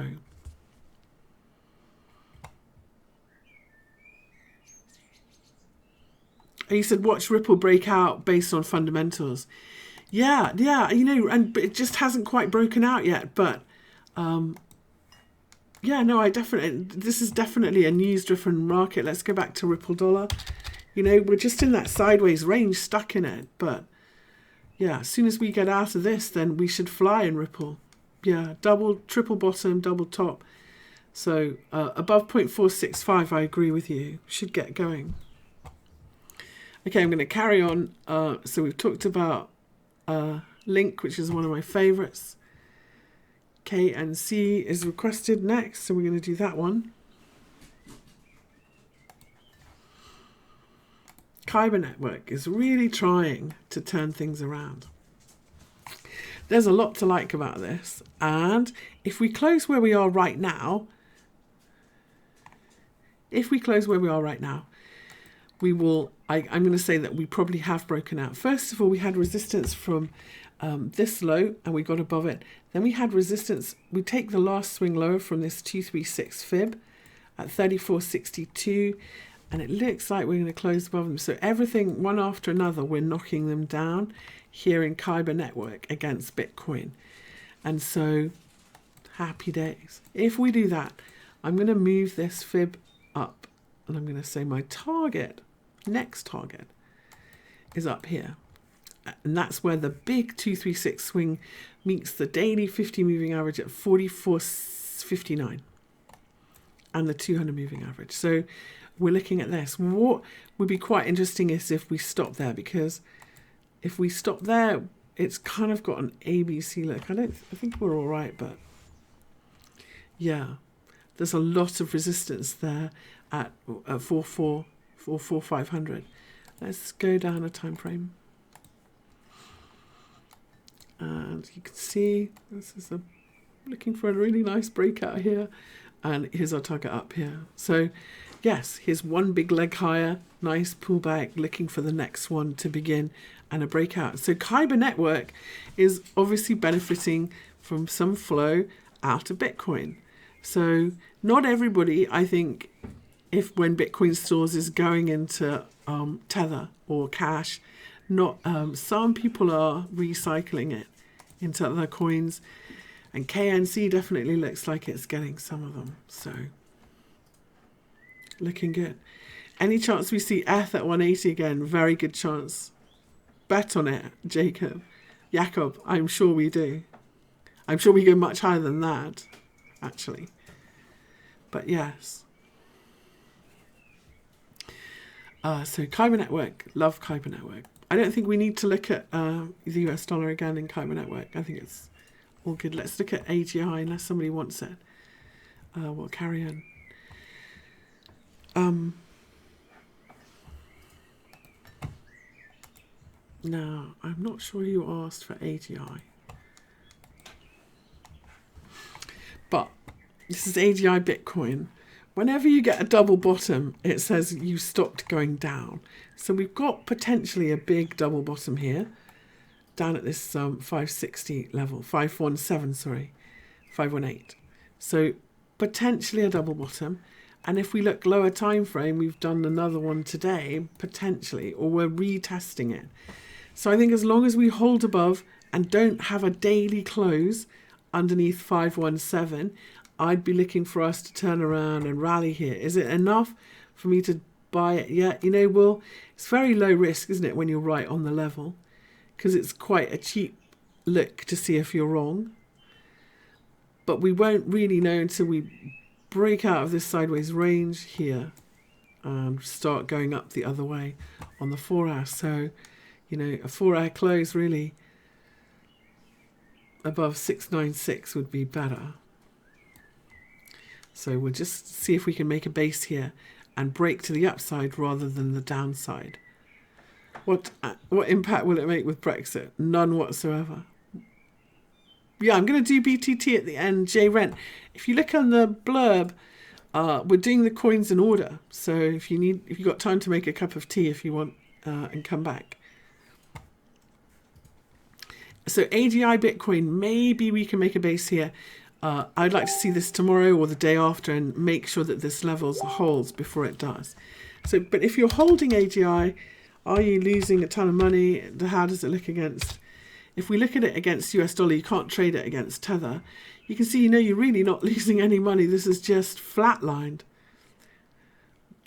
you said watch Ripple break out based on fundamentals. Yeah, you know, and it just hasn't quite broken out yet. But yeah, no, this is definitely a news-driven market. Let's go back to Ripple dollar. You know, we're just in that sideways range, stuck in it. But yeah, as soon as we get out of this, then we should fly in Ripple. Yeah, triple bottom, double top. So above 0.465, I agree with you. Should get going. Okay, I'm going to carry on. So we've talked about Link, which is one of my favorites. K and C is requested next, so we're going to do that one. Kyber Network is really trying to turn things around. There's a lot to like about this, and if we close where we are right now, we will, I'm going to say that we probably have broken out. First of all, we had resistance from this low and we got above it. Then we had resistance. We take the last swing lower from this 236 fib at 34.62, and it looks like we're going to close above them. So everything one after another, we're knocking them down here in Kyber Network against Bitcoin. And so happy days. If we do that, I'm going to move this fib up, and I'm going to say my next target is up here. And that's where the big 236 swing meets the daily 50 moving average at 44.59 and the 200 moving average. So we're looking at this. What would be quite interesting is if we stop there, because if we stop there, it's kind of got an ABC look. I think we're all right, but yeah, there's a lot of resistance there at 4,500. Let's go down a time frame. And you can see this is looking for a really nice breakout here, and here's our target up here. So yes, here's one big leg higher, nice pullback, looking for the next one to begin and a breakout. So Kyber Network is obviously benefiting from some flow out of Bitcoin. So not everybody, I think, when Bitcoin stores is going into Tether or cash, some people are recycling it into other coins, and KNC definitely looks like it's getting some of them. So looking good. Any chance we see ETH at 180 again? Very good chance. Bet on it, Jacob. I'm sure we do. I'm sure we go much higher than that, actually. But yes. So Kyber Network, love Kyber Network. I don't think we need to look at the US dollar again in Kyber Network. I think it's all good. Let's look at AGI unless somebody wants it. We'll carry on. Now, I'm not sure who asked for AGI. But this is AGI Bitcoin. Whenever you get a double bottom, it says you stopped going down. So we've got potentially a big double bottom here, down at this 560 level, 518. So potentially a double bottom. And if we look lower time frame, we've done another one today, potentially, or we're retesting it. So I think as long as we hold above and don't have a daily close underneath 517, I'd be looking for us to turn around and rally here. Is it enough for me to buy it yet? You know, well, it's very low risk, isn't it, when you're right on the level? Because it's quite a cheap look to see if you're wrong. But we won't really know until we break out of this sideways range here and start going up the other way on the 4 hour. So, you know, a 4 hour close really above 696 would be better. So we'll just see if we can make a base here and break to the upside rather than the downside. What impact will it make with Brexit? None whatsoever. Yeah, I'm going to do BTT at the end. JRent. If you look on the blurb, we're doing the coins in order. So if you've got time to make a cup of tea if you want, and come back. So AGI Bitcoin, maybe we can make a base here. I'd like to see this tomorrow or the day after and make sure that this levels holds before it does. So, but if you're holding AGI, are you losing a ton of money? How does it look against? If we look at it against US dollar, you can't trade it against Tether. You can see, you know, you're really not losing any money. This is just flatlined.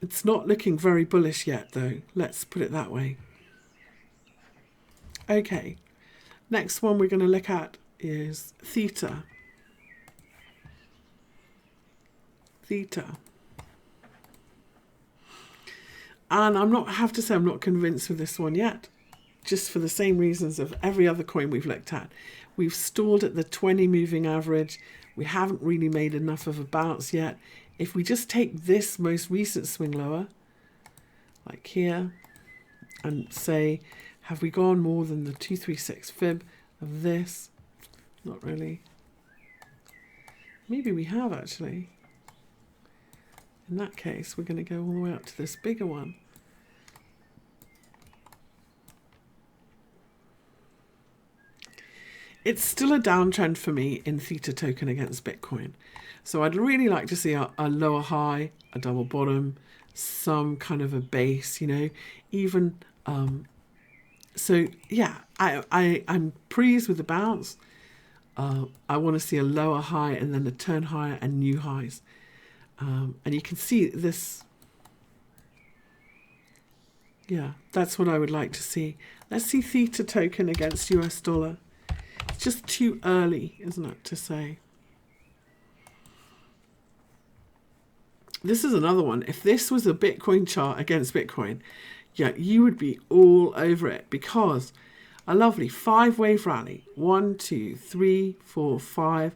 It's not looking very bullish yet, though. Let's put it that way. Okay. Next one we're going to look at is Theta. Theta. And I'm not convinced with this one yet. Just for the same reasons of every other coin we've looked at. We've stalled at the 20 moving average. We haven't really made enough of a bounce yet. If we just take this most recent swing lower, like here, and say, have we gone more than the 236 fib of this? Not really. Maybe we have actually. In that case, we're going to go all the way up to this bigger one. It's still a downtrend for me in Theta token against Bitcoin. So I'd really like to see a lower high, a double bottom, some kind of a base, you know, even, so yeah, I'm pleased with the bounce. I want to see a lower high and then a turn higher and new highs. And you can see this. Yeah, that's what I would like to see. Let's see Theta token against US dollar. It's just too early, isn't it, to say. This is another one. If this was a Bitcoin chart against Bitcoin, yeah, you would be all over it because a lovely 5-wave rally. 1, 2, 3, 4, 5.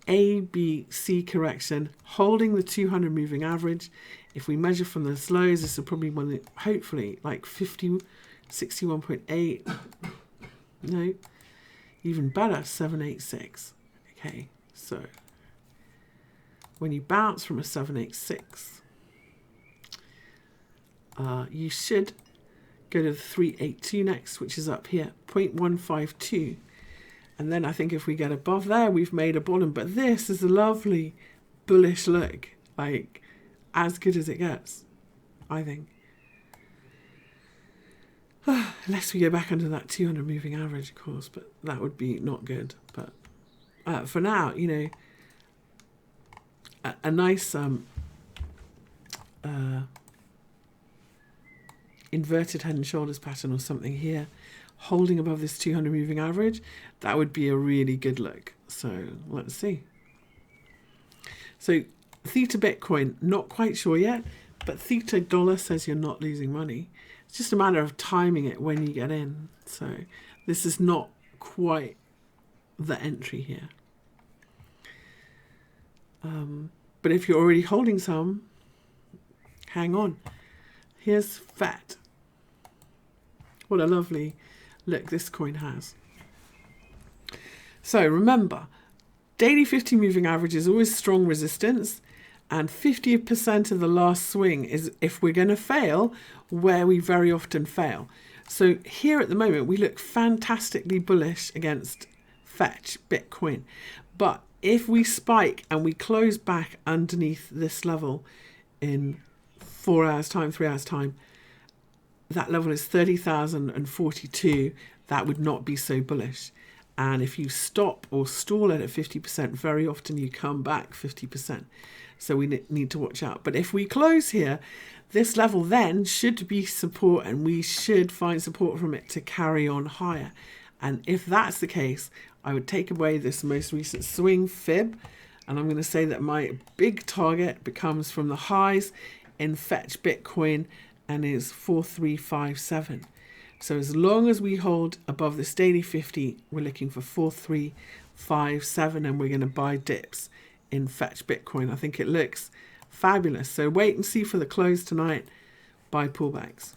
A, B, C correction, holding the 200 moving average. If we measure from the lows, this will probably one, hopefully like 50, 61.8. No. Even better, 786. Okay, so when you bounce from a 786, you should go to the 382 next, which is up here, 0.152. And then I think if we get above there, we've made a bottom. But this is a lovely bullish look, like as good as it gets, I think. Unless we go back under that 200 moving average, of course, but that would be not good. But for now, you know, a nice inverted head and shoulders pattern or something here, holding above this 200 moving average, that would be a really good look. So let's see. So Theta Bitcoin, not quite sure yet, but Theta dollar says you're not losing money. It's just a matter of timing it when you get in. So this is not quite the entry here. But if you're already holding some, hang on. Here's FAT. What a lovely look this coin has. So remember, daily 50 moving average is always strong resistance, and 50% of the last swing is if we're going to fail, where we very often fail. So here at the moment, we look fantastically bullish against Fetch Bitcoin. But if we spike and we close back underneath this level in 4 hours time, 3 hours time, that level is 30,042. That would not be so bullish. And if you stop or stall it at 50%, very often you come back 50%. So we need to watch out. But if we close here, this level then should be support, and we should find support from it to carry on higher. And if that's the case, I would take away this most recent swing fib, and I'm going to say that my big target becomes from the highs in Fetch Bitcoin and is 4357. So as long as we hold above this daily 50, we're looking for 4357, and we're going to buy dips in Fetch Bitcoin. I think it looks fabulous. So wait and see for the close tonight. Buy pullbacks.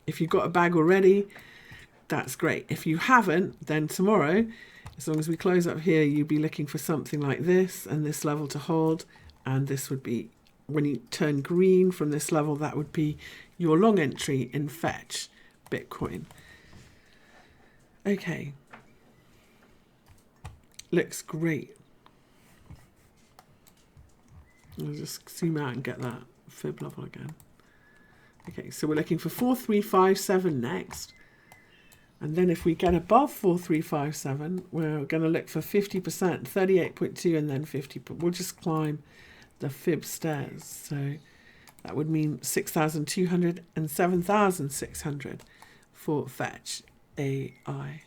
If you've got a bag already, that's great. If you haven't, then tomorrow, as long as we close up here, you'd be looking for something like this and this level to hold. And this would be, when you turn green from this level, that would be your long entry in Fetch Bitcoin. Okay. Looks great. I'll just zoom out and get that fib level again. Okay, so we're looking for 4357 next. And then if we get above 4357, we're going to look for 50%, 38.2, and then 50. We'll just climb the fib stairs. So that would mean 6,200 and 7,600 for Fetch AI.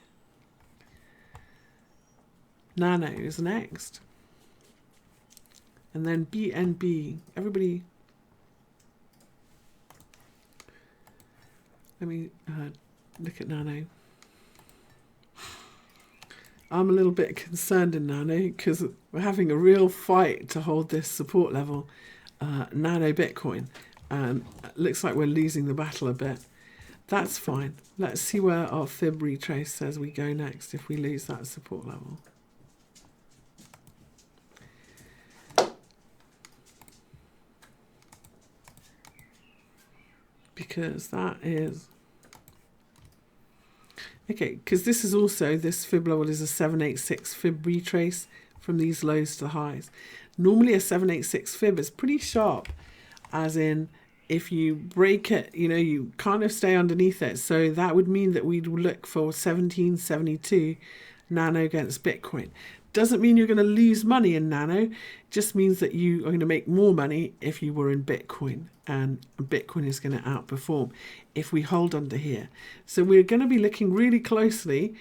Nano is next. And then BNB. Everybody, let me look at Nano. I'm a little bit concerned in Nano because we're having a real fight to hold this support level, Nano Bitcoin. And it looks like we're losing the battle a bit. That's fine. Let's see where our fib retrace says we go next if we lose that support level. Because that is okay, because this is also, this fib level is a 786 fib retrace from these lows to the highs. Normally a 786 fib is pretty sharp, as in if you break it, you know, you kind of stay underneath it. So that would mean that we'd look for 1772 Nano against Bitcoin. Doesn't mean you're going to lose money in Nano, just means that you are going to make more money if you were in Bitcoin, and Bitcoin is going to outperform if we hold under here. So we're going to be looking really closely,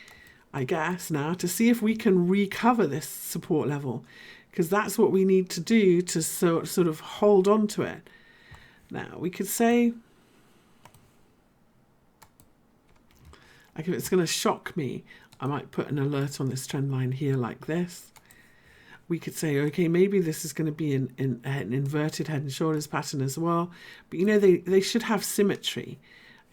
I guess, now to see if we can recover this support level, because that's what we need to do to sort of hold on to it. Now we could say, like, if it's going to shock me, I might put an alert on this trend line here like this. We could say, okay, maybe this is going to be an inverted head and shoulders pattern as well. But, you know, they should have symmetry,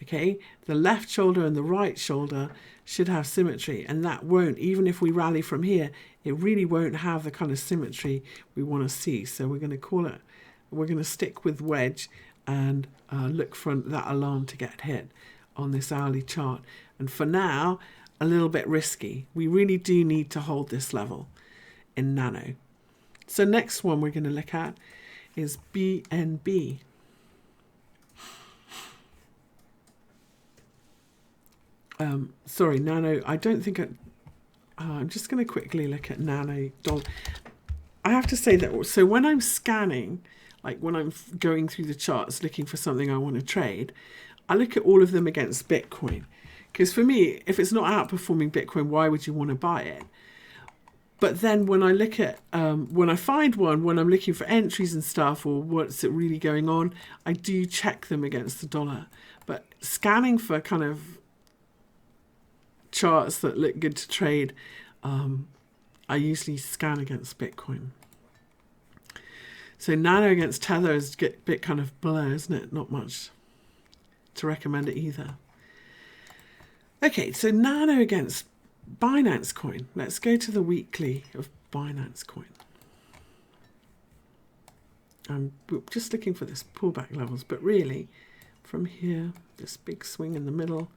okay? The left shoulder and the right shoulder should have symmetry, and that won't. Even if we rally from here, it really won't have the kind of symmetry we want to see. So we're going to call it, we're going to stick with wedge and look for that alarm to get hit on this hourly chart. And for now, a little bit risky. We really do need to hold this level in Nano. So next one we're going to look at is BNB. Sorry, Nano. I don't think I'm just going to quickly look at Nano dollar. I have to say that, so when I'm scanning, like when I'm going through the charts looking for something I want to trade, I look at all of them against Bitcoin. Because for me, if it's not outperforming Bitcoin, why would you want to buy it? But then when I look at, when I find one, when I'm looking for entries and stuff, or what's it really going on, I do check them against the dollar. But scanning for kind of charts that look good to trade, I usually scan against Bitcoin. So Nano against Tether is a bit kind of blur, isn't it? Not much to recommend it either. Okay, so Nano against Binance Coin. Let's go to the weekly of Binance Coin. I'm just looking for this pullback levels, but really from here, this big swing in the middle.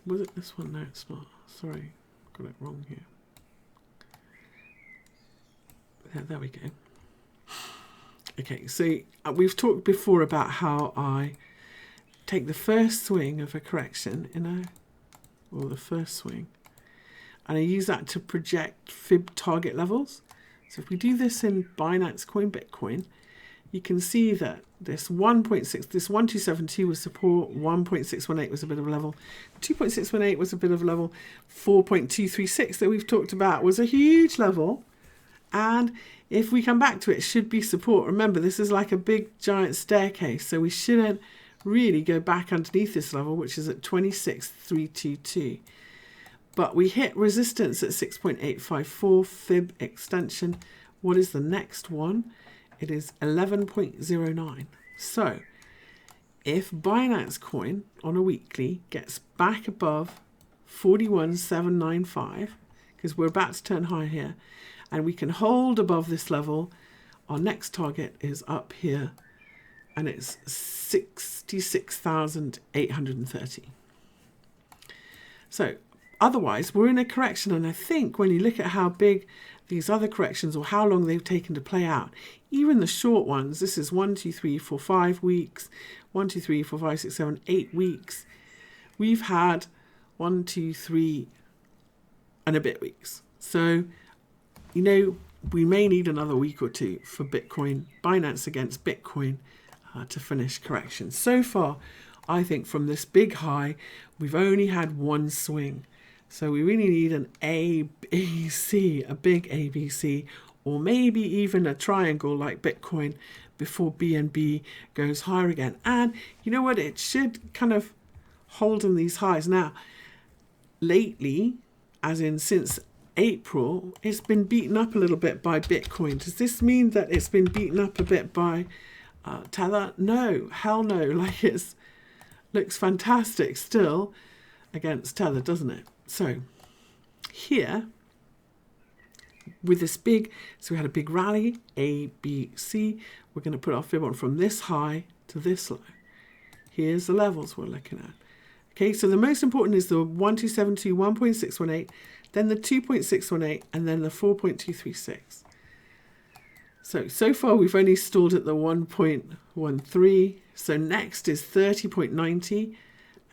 Was it this one? No, it's not. Sorry, got it wrong here. There we go. Okay, so we've talked before about how I take the first swing of a correction, or the first swing, and I use that to project fib target levels. So if we do this in Binance Coin, Bitcoin, you can see that this 1.6, this 1272 was support, 1.618 was a bit of a level, 2.618 was a bit of a level, 4.236 that we've talked about was a huge level. And if we come back to it, it should be support. Remember, this is like a big giant staircase, so we shouldn't really go back underneath this level, which is at 26,322. But we hit resistance at 6.854, fib extension. What is the next one? It is 11.09. So if Binance Coin on a weekly gets back above 41,795, because we're about to turn high here, and we can hold above this level, our next target is up here, and it's 66,830. So otherwise, we're in a correction, and I think when you look at how big these other corrections or how long they've taken to play out, even the short ones, this is 1, 2, 3, 4, 5 weeks, 1, 2, 3, 4, 5, 6, 7, 8 weeks. We've had 1, 2, 3 and a bit weeks. So, you know, we may need another week or two for Bitcoin, Binance against Bitcoin, to finish correction. So far, I think from this big high, we've only had one swing. So we really need an ABC, a big ABC, or maybe even a triangle like Bitcoin before BNB goes higher again. And you know what? It should kind of hold in these highs. Now, lately, as in since April, it's been beaten up a little bit by Bitcoin. Does this mean that it's been beaten up a bit by Tether? No, hell no. Like, it's looks fantastic still against Tether, doesn't it? So here, with this big, so we had a big rally, A, B, C. We're going to put our fib on from this high to this low. Here's the levels we're looking at. Okay, so the most important is the 1272, 1.618, then the 2.618, and then the 4.236. So far we've only stalled at the 1.13. So next is 30.90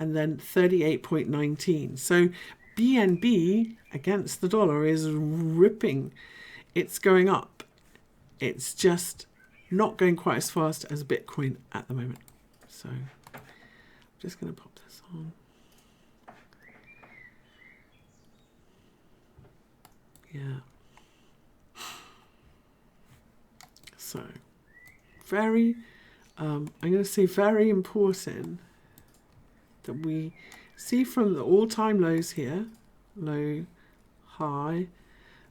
and then 38.19. So BNB against the dollar is ripping. It's going up. It's just not going quite as fast as Bitcoin at the moment. So I'm just going to pop this on. Yeah. So very, I'm going to say very important that we see from the all-time lows here, low, high,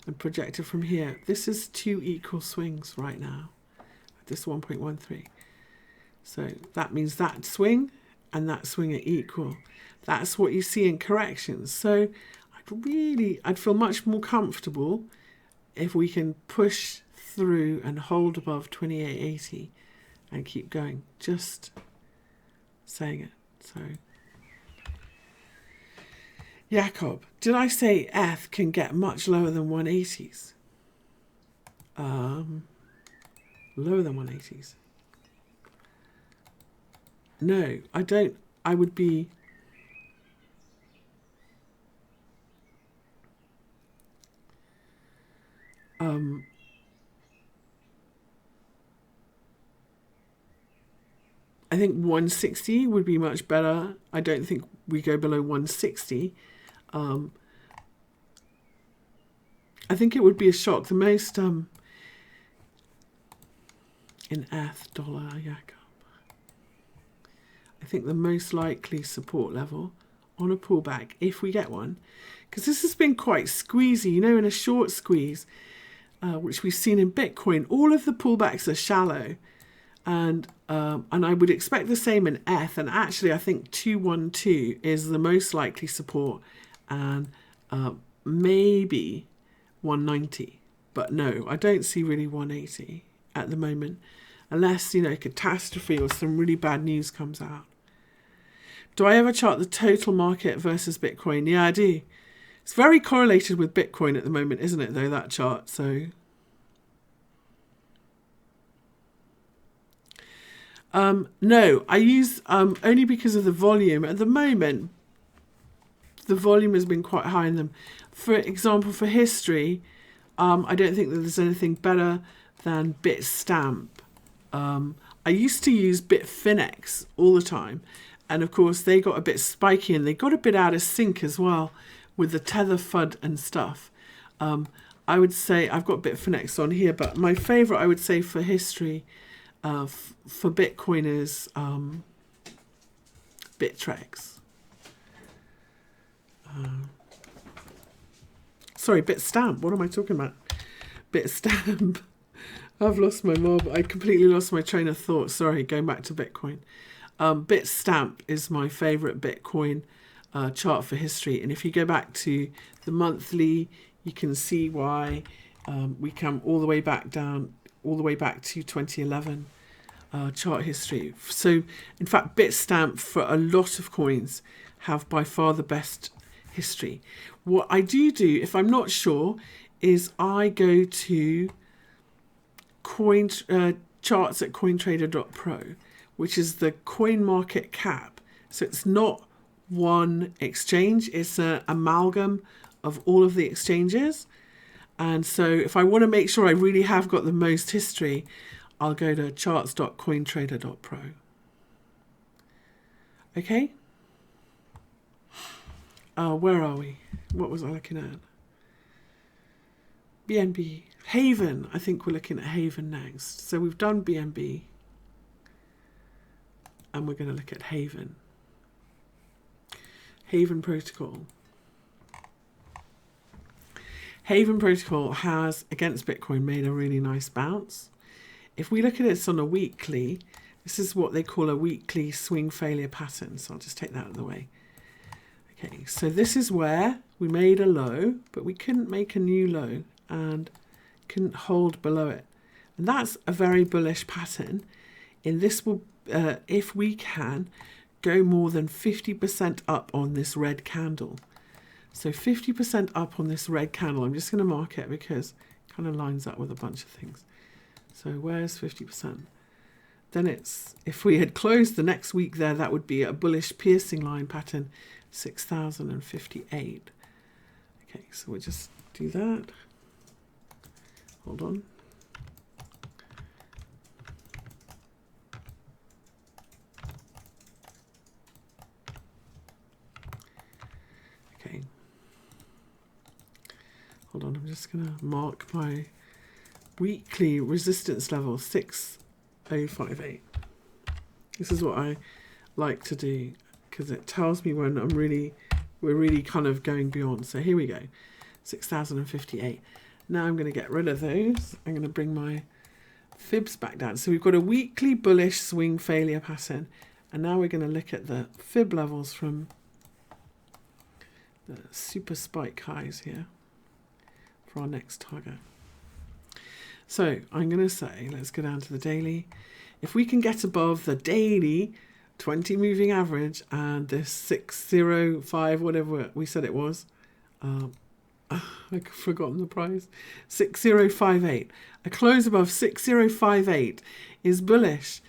and projected from here. This is two equal swings right now, this 1.13. So that means that swing and that swing are equal. That's what you see in corrections. So I'd feel much more comfortable if we can push through and hold above 2880 and keep going. Just saying it. So Jakob, did I say ETH can get much lower than 180s? Lower than 180s? No, I don't. I would be... I think 160 would be much better. I don't think we go below 160. I think it would be a shock. The most in ETH dollar, Jakob. I think the most likely support level on a pullback, if we get one, because this has been quite squeezy, you know, in a short squeeze, which we've seen in Bitcoin, all of the pullbacks are shallow. And I would expect the same in ETH. And actually, I think 212 is the most likely support, and maybe 190. But no, I don't see really 180 at the moment, unless, you know, catastrophe or some really bad news comes out. Do I ever chart the total market versus Bitcoin? Yeah, I do. It's very correlated with Bitcoin at the moment, isn't it, though, that chart? So No, I use only because of the volume. At the moment, the volume has been quite high in them. For example, for history, I don't think that there's anything better than Bitstamp. I used to use Bitfinex all the time. And of course, they got a bit spiky and they got a bit out of sync as well with the tether FUD and stuff. I would say I've got Bitfinex on here, but my favorite, I would say, for history, for Bitcoin is BitTorrent. Sorry, Bitstamp. What am I talking about? Bitstamp. I've lost my mob. I completely lost my train of thought. Sorry, going back to Bitcoin. Bitstamp is my favorite Bitcoin chart for history. And if you go back to the monthly, you can see why we come all the way back down, all the way back to 2011 chart history. So, in fact, Bitstamp for a lot of coins have by far the best history. What I do, if I'm not sure, is I go to coin charts at cointrader.pro, which is the coin market cap. So it's not one exchange, it's an amalgam of all of the exchanges. And so if I want to make sure I really have got the most history, I'll go to charts.cointrader.pro. Okay? Where are we? What was I looking at? BNB. Haven. I think we're looking at Haven next. So we've done BNB. And we're going to look at Haven. Haven Protocol. Haven Protocol has, against Bitcoin, made a really nice bounce. If we look at this on a weekly, this is what they call a weekly swing failure pattern. So I'll just take that out of the way. Okay, so this is where we made a low, but we couldn't make a new low and couldn't hold below it. And that's a very bullish pattern. And this will, if we can, go more than 50% up on this red candle. So 50% up on this red candle. I'm just going to mark it because it kind of lines up with a bunch of things. So where's 50%? Then it's, if we had closed the next week there, that would be a bullish piercing line pattern, 6,058. Okay, so we'll just do that. Hold on. Okay. Hold on, I'm just going to mark my weekly resistance level, 6058. This is what I like to do because it tells me when we're really kind of going beyond. So here we go, 6,058. Now I'm going to get rid of those. I'm going to bring my fibs back down. So we've got a weekly bullish swing failure pattern. And now we're going to look at the fib levels from the super spike highs here for our next target. So I'm going to say, let's go down to the daily. If we can get above the daily 20 moving average and this 605, whatever we said it was, I've forgotten the price, 6058. A close above 6058 is bullish.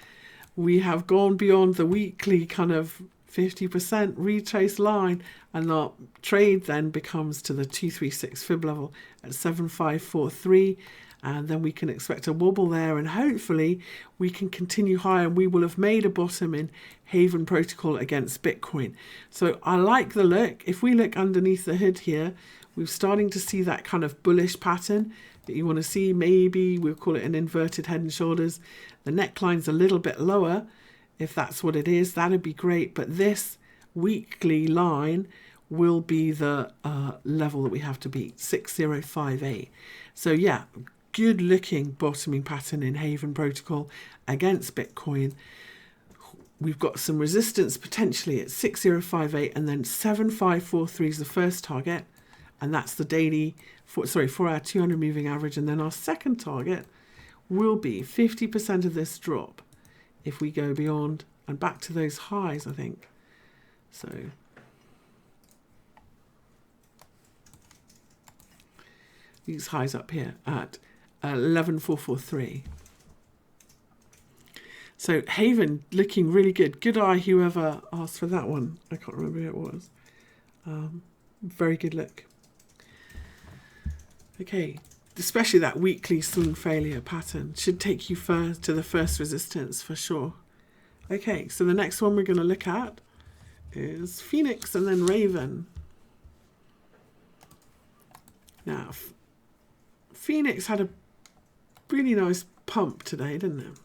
We have gone beyond the weekly kind of 50% retrace line, and our trade then becomes to the 236 fib level at 7543. And then we can expect a wobble there, and hopefully we can continue higher, and we will have made a bottom in Haven Protocol against Bitcoin. So I like the look. If we look underneath the hood here, we're starting to see that kind of bullish pattern that you want to see. Maybe we'll call it an inverted head and shoulders. The neckline's a little bit lower. If that's what it is, that'd be great. But this weekly line will be the level that we have to beat, 6058. So yeah, good looking bottoming pattern in Haven Protocol against Bitcoin. We've got some resistance potentially at 6058, and then 7543 is the first target, and that's the daily for our 200 moving average. And then our second target will be 50% of this drop if we go beyond and back to those highs, I think. So these highs up here at 11443. So Haven looking really good. Good eye, whoever asked for that one. I can't remember who it was. Very good look. Okay, especially that weekly swing failure pattern should take you first to the first resistance for sure. Okay, so the next one we're going to look at is Phoenix and then Raven. Now, Phoenix had a really nice pump today, didn't it?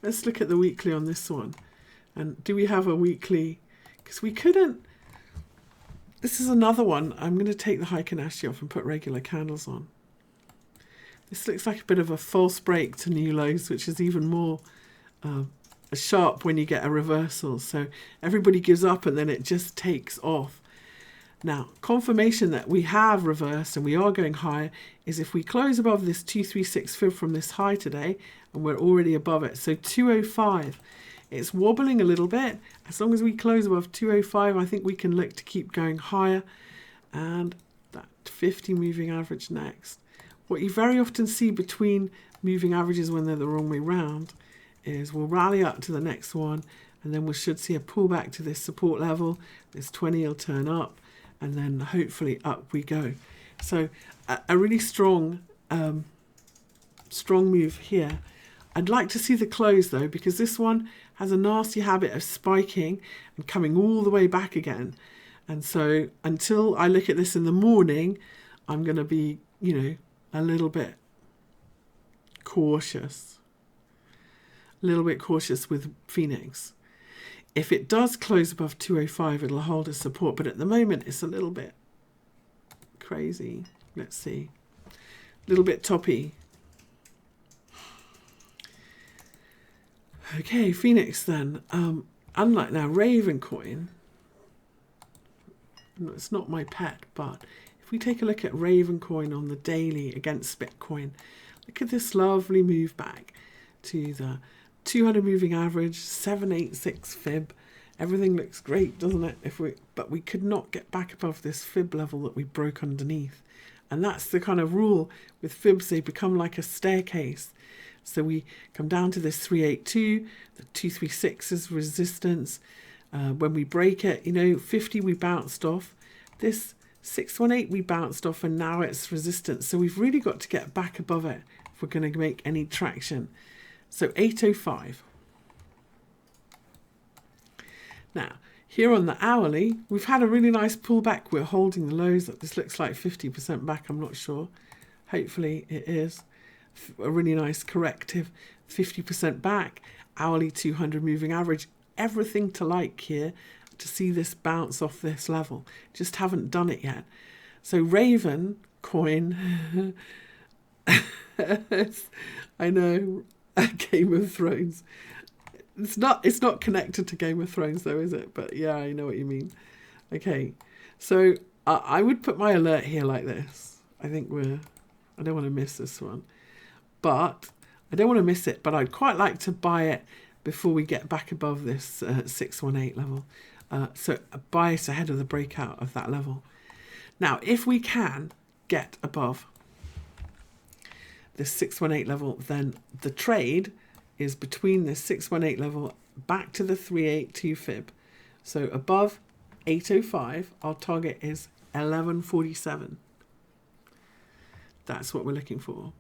Let's look at the weekly on this one. And do we have a weekly? Because we couldn't. This is another one. I'm going to take the Heikin-Ashi off and put regular candles on. This looks like a bit of a false break to new lows, which is even more sharp when you get a reversal. So everybody gives up and then it just takes off. Now, confirmation that we have reversed and we are going higher is if we close above this 236 fib from this high today, and we're already above it. So 205, it's wobbling a little bit. As long as we close above 205, I think we can look to keep going higher. And that 50 moving average next. What you very often see between moving averages when they're the wrong way round is we'll rally up to the next one, and then we should see a pullback to this support level. This 20 will turn up, and then hopefully up we go. So a really strong move here. I'd like to see the close though, because this one has a nasty habit of spiking and coming all the way back again. And so until I look at this in the morning, I'm going to be, a little bit cautious. A little bit cautious with Phoenix. If it does close above 205, it'll hold as support. But at the moment, it's a little bit crazy. Let's see. A little bit toppy. Okay, Phoenix then. Unlike now, Ravencoin. It's not my pet, but if we take a look at Ravencoin on the daily against Bitcoin, look at this lovely move back to the 200 moving average, 786 fib. Everything looks great, doesn't it? But we could not get back above this fib level that we broke underneath. And that's the kind of rule with fibs, they become like a staircase. So we come down to this 382, the 236 is resistance. When we break it, 50 we bounced off. This 618 we bounced off, and now it's resistance. So we've really got to get back above it if we're going to make any traction. So 805. Now, here on the hourly, we've had a really nice pullback. We're holding the lows. This looks like 50% back, I'm not sure. Hopefully it is. A really nice corrective 50% back, hourly 200 moving average, everything to like here to see this bounce off this level. Just haven't done it yet. So Ravencoin, I know, Game of Thrones. It's not connected to Game of Thrones though, is it? But yeah, I know what you mean. Okay, so I would put my alert here like this. I don't want to miss this one. But I don't want to miss it, but I'd quite like to buy it before we get back above this 618 level. So a bias ahead of the breakout of that level. Now, if we can get above this 618 level, then the trade is between this 618 level back to the 382 fib. So above 805, our target is 1147. That's what we're looking for.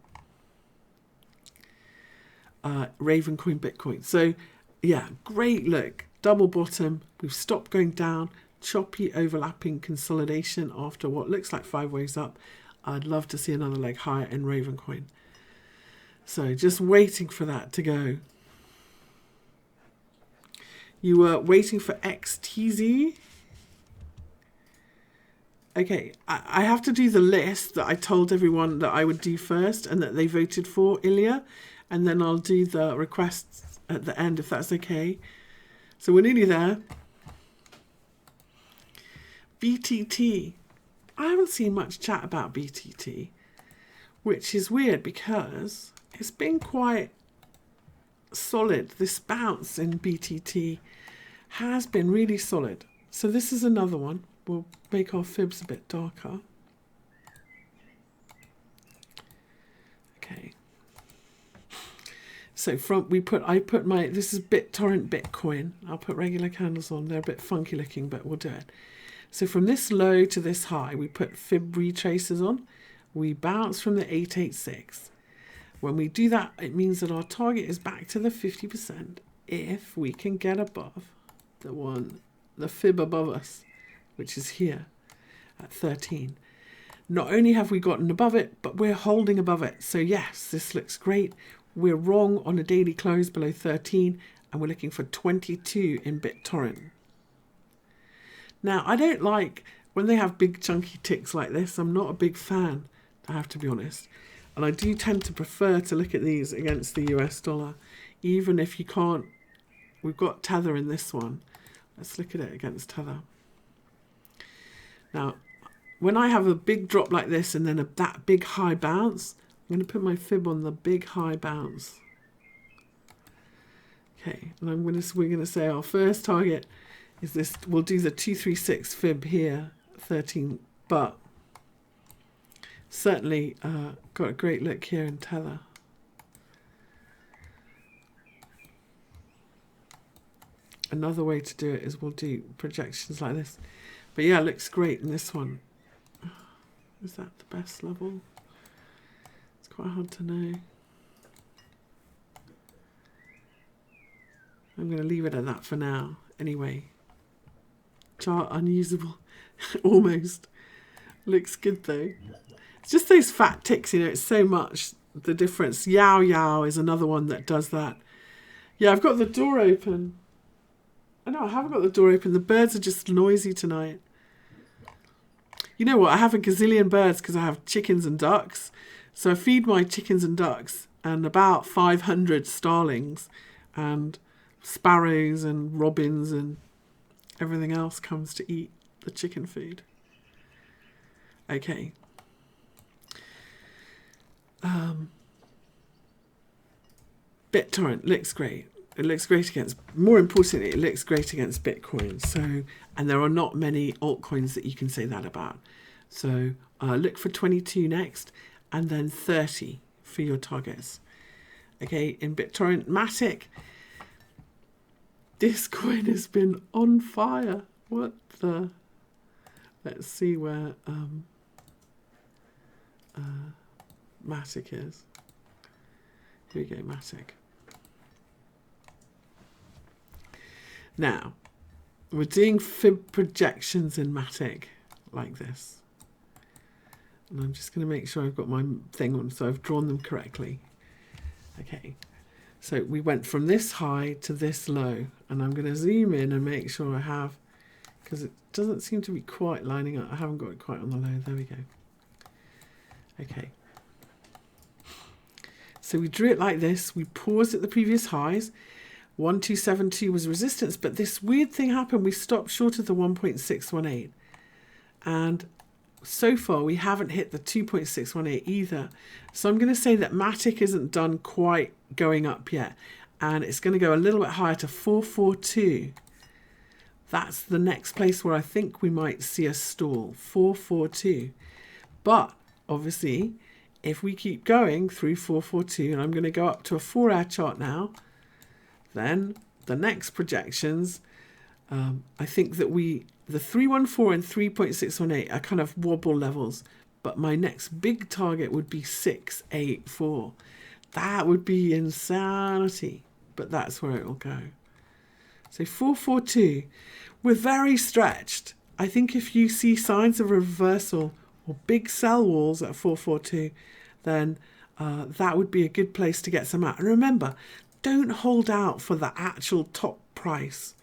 Ravencoin Bitcoin. So yeah, great look. Double bottom. We've stopped going down. Choppy overlapping consolidation after what looks like 5 waves up. I'd love to see another leg higher in Ravencoin. So just waiting for that to go. You were waiting for XTZ. Okay, I have to do the list that I told everyone that I would do first and that they voted for, Ilya. And then I'll do the requests at the end, if that's okay. So we're nearly there. BTT. I haven't seen much chat about BTT, which is weird because it's been quite solid. This bounce in BTT has been really solid. So this is another one. We'll make our fibs a bit darker. So I put my, this is BitTorrent Bitcoin. I'll put regular candles on. They're a bit funky looking, but we'll do it. So from this low to this high, we put fib retracers on. We bounce from the 886. When we do that, it means that our target is back to the 50% if we can get above the fib above us, which is here at 13. Not only have we gotten above it, but we're holding above it. So yes, this looks great. We're wrong on a daily close below 13, and we're looking for 22 in BitTorrent. Now, I don't like when they have big chunky ticks like this. I'm not a big fan, I have to be honest. And I do tend to prefer to look at these against the US dollar, even if you can't. We've got Tether in this one. Let's look at it against Tether. Now, when I have a big drop like this and then that big high bounce, I'm going to put my fib on the big high bounce. Okay, and we're going to say our first target is this. We'll do the 236 fib here, 13, but certainly got a great look here in Tether. Another way to do it is we'll do projections like this. But yeah, it looks great in this one. Is that the best level? It's quite hard to know. I'm going to leave it at that for now. Anyway, chart unusable. Almost. Looks good though. It's just those fat ticks, you know, it's so much the difference. Yow Yow is another one that does that. Yeah, I've got the door open. Oh, no, I haven't got the door open. The birds are just noisy tonight. You know what? I have a gazillion birds because I have chickens and ducks. So I feed my chickens and ducks and about 500 starlings and sparrows and robins and everything else comes to eat the chicken food. Okay. BitTorrent looks great. It looks great against, more importantly, it looks great against Bitcoin. So, and there are not many altcoins that you can say that about. So look for 22 next, and then 30 for your targets. Okay, in BitTorrent, Matic, this coin has been on fire. What the? Let's see where Matic is. Here we go, Matic. Now, we're doing fib projections in Matic like this. And I'm just going to make sure I've got my thing on, so I've drawn them correctly. Okay, so we went from this high to this low, and I'm going to zoom in and make sure I have, because it doesn't seem to be quite lining up. I haven't got it quite on the low. There we go. Okay. So we drew it like this. We paused at the previous highs. 1272 was resistance, but this weird thing happened. We stopped short of the 1.618. And so far, we haven't hit the 2.618 either. So I'm going to say that Matic isn't done quite going up yet. And it's going to go a little bit higher to 442. That's the next place where I think we might see a stall, 442. But obviously, if we keep going through 442, and I'm going to go up to a 4-hour chart now, then the next projections, I think that the 314 and 3.618 are kind of wobble levels, but my next big target would be 684. That would be insanity, but that's where it will go. So 442, we're very stretched. I think if you see signs of reversal or big sell walls at 442, then that would be a good place to get some out. And remember, don't hold out for the actual top price.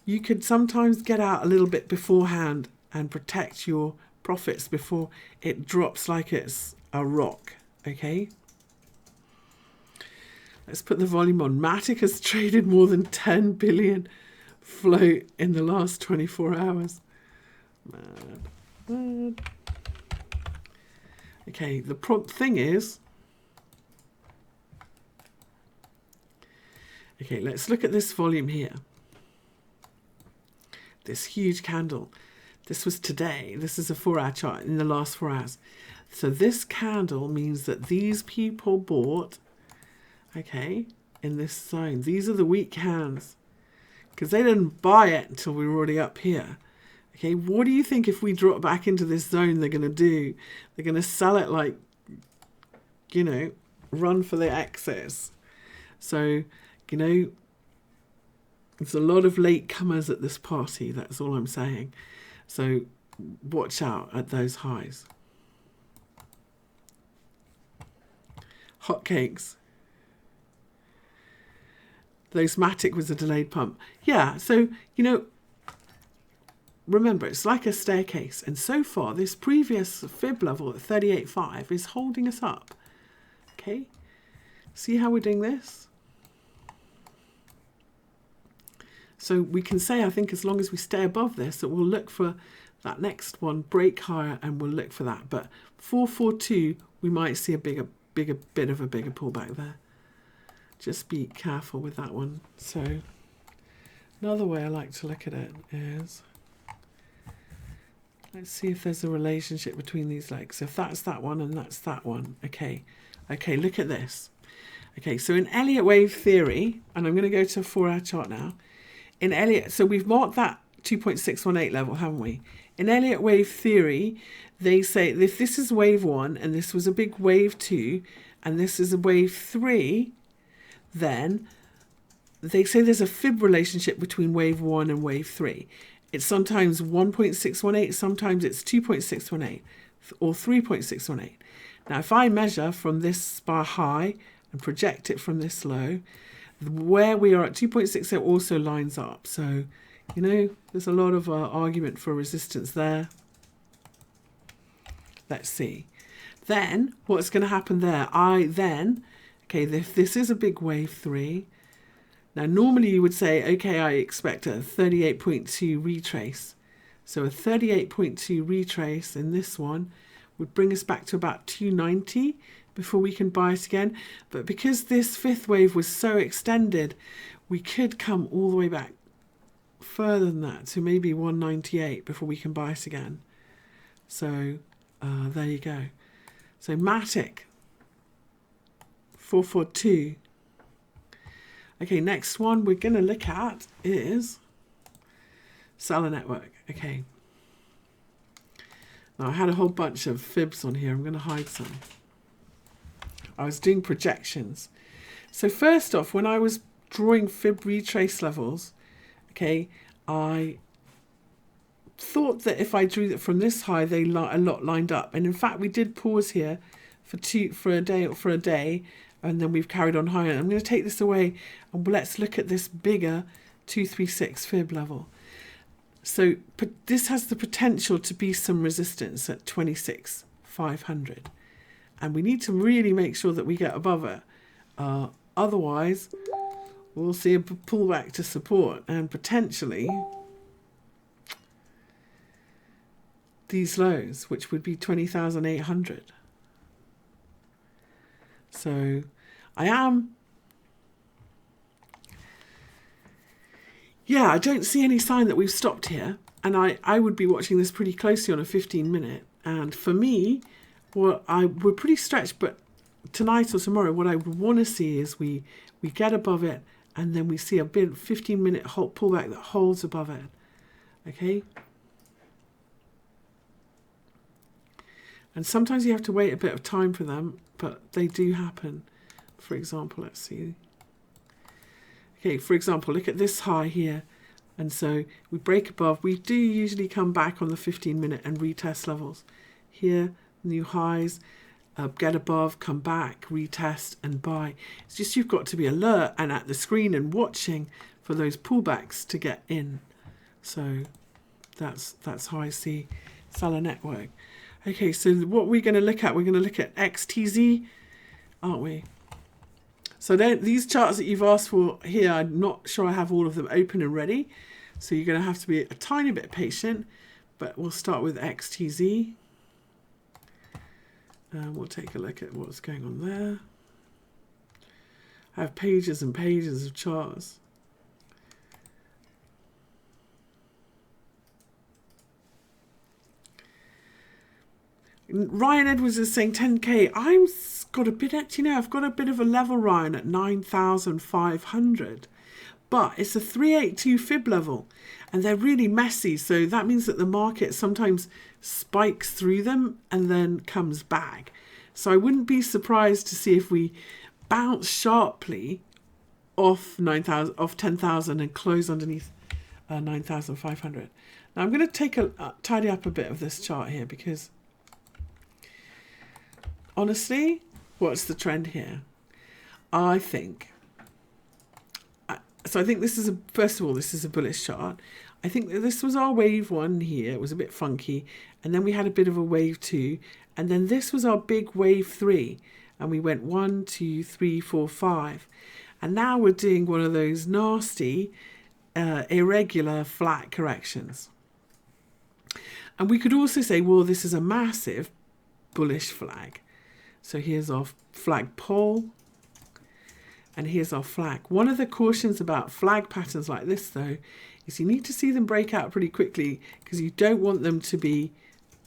You could sometimes get out a little bit beforehand and protect your profits before it drops like it's a rock, okay? Let's put the volume on. Matic has traded more than 10 billion float in the last 24 hours. Mad. Okay, the thing is, okay, let's look at this volume here. This huge candle. This was today. This is a 4-hour chart in the last 4 hours. So this candle means that these people bought okay, in this zone. These are the weak hands because they didn't buy it until we were already up here. Okay, what do you think if we drop back into this zone they're going to do? They're going to sell it like, you know, run for the exits. So, you know, there's a lot of late comers at this party. That's all I'm saying. So watch out at those highs. Hotcakes. Those Matic was a delayed pump. Yeah, so, you know, remember, it's like a staircase. And so far, this previous fib level at 38.5 is holding us up. Okay, see how we're doing this? So we can say, I think, as long as we stay above this, that we'll look for that next one, break higher, and we'll look for that. But 442, we might see a bit of a bigger pullback there. Just be careful with that one. So another way I like to look at it is, let's see if there's a relationship between these legs. If that's that one and that's that one, okay. Okay, look at this. Okay, so in Elliott wave theory, and I'm going to go to a 4-hour chart now. In Elliott, so we've marked that 2.618 level, haven't we? In Elliott wave theory, they say if this is wave 1 and this was a big wave 2 and this is a wave 3, then they say there's a fib relationship between wave 1 and wave 3. It's sometimes 1.618, sometimes it's 2.618 or 3.618. Now, if I measure from this bar high and project it from this low, where we are at 2.60 also lines up. So, you know, there's a lot of argument for resistance there. Let's see. Then, what's going to happen there? Okay, if this is a big wave 3, now normally you would say, okay, I expect a 38.2 retrace. So a 38.2 retrace in this one would bring us back to about 290 before we can buy it again. But because this fifth wave was so extended, we could come all the way back further than that, to maybe 198 before we can buy it again. So there you go. So Matic, 442. Okay, next one we're going to look at is Celer Network. Okay. Now I had a whole bunch of fibs on here. I'm going to hide some. I was doing projections. So first off, when I was drawing fib retrace levels, okay, I thought that if I drew that from this high, a lot lined up. And in fact, we did pause here for a day, and then we've carried on higher. I'm going to take this away, and let's look at this bigger 236 fib level. So this has the potential to be some resistance at 26,500. And we need to really make sure that we get above it. Otherwise, we'll see a pullback to support and potentially these lows, which would be 20,800. So I don't see any sign that we've stopped here. And I would be watching this pretty closely on a 15-minute. And for me, we're pretty stretched, but tonight or tomorrow, what I would want to see is we get above it, and then we see a bit 15-minute pullback that holds above it. Okay? And sometimes you have to wait a bit of time for them, but they do happen. For example, let's see. Okay, for example, look at this high here. And so we break above. We do usually come back on the 15-minute and retest levels. Here, new highs, get above, come back, retest and buy. It's just you've got to be alert and at the screen and watching for those pullbacks to get in. So that's how I see Celer Network. Okay, so what we're going to look at, we're going to look at XTZ, aren't we? So these charts that you've asked for here, I'm not sure I have all of them open and ready. So you're going to have to be a tiny bit patient, but we'll start with XTZ. We'll take a look at what's going on there. I have pages and pages of charts. Ryan Edwards is saying 10k. Got a bit, actually, I've got a bit of a level, Ryan, at 9,500. But it's a 382 fib level, and they're really messy. So that means that the market sometimes spikes through them and then comes back. So I wouldn't be surprised to see if we bounce sharply off 9,000, off 10,000 and close underneath 9,500. Now I'm going to tidy up a bit of this chart here, because honestly, what's the trend here? I think this is first of all, this is a bullish chart. I think that this was our wave one here. It was a bit funky. And then we had a bit of a wave two. And then this was our big wave three. And we went 1, 2, 3, 4, 5. And now we're doing one of those nasty, irregular flat corrections. And we could also say, well, this is a massive bullish flag. So here's our flag pole. And here's our flag. One of the cautions about flag patterns like this, though, is you need to see them break out pretty quickly, because you don't want them to be,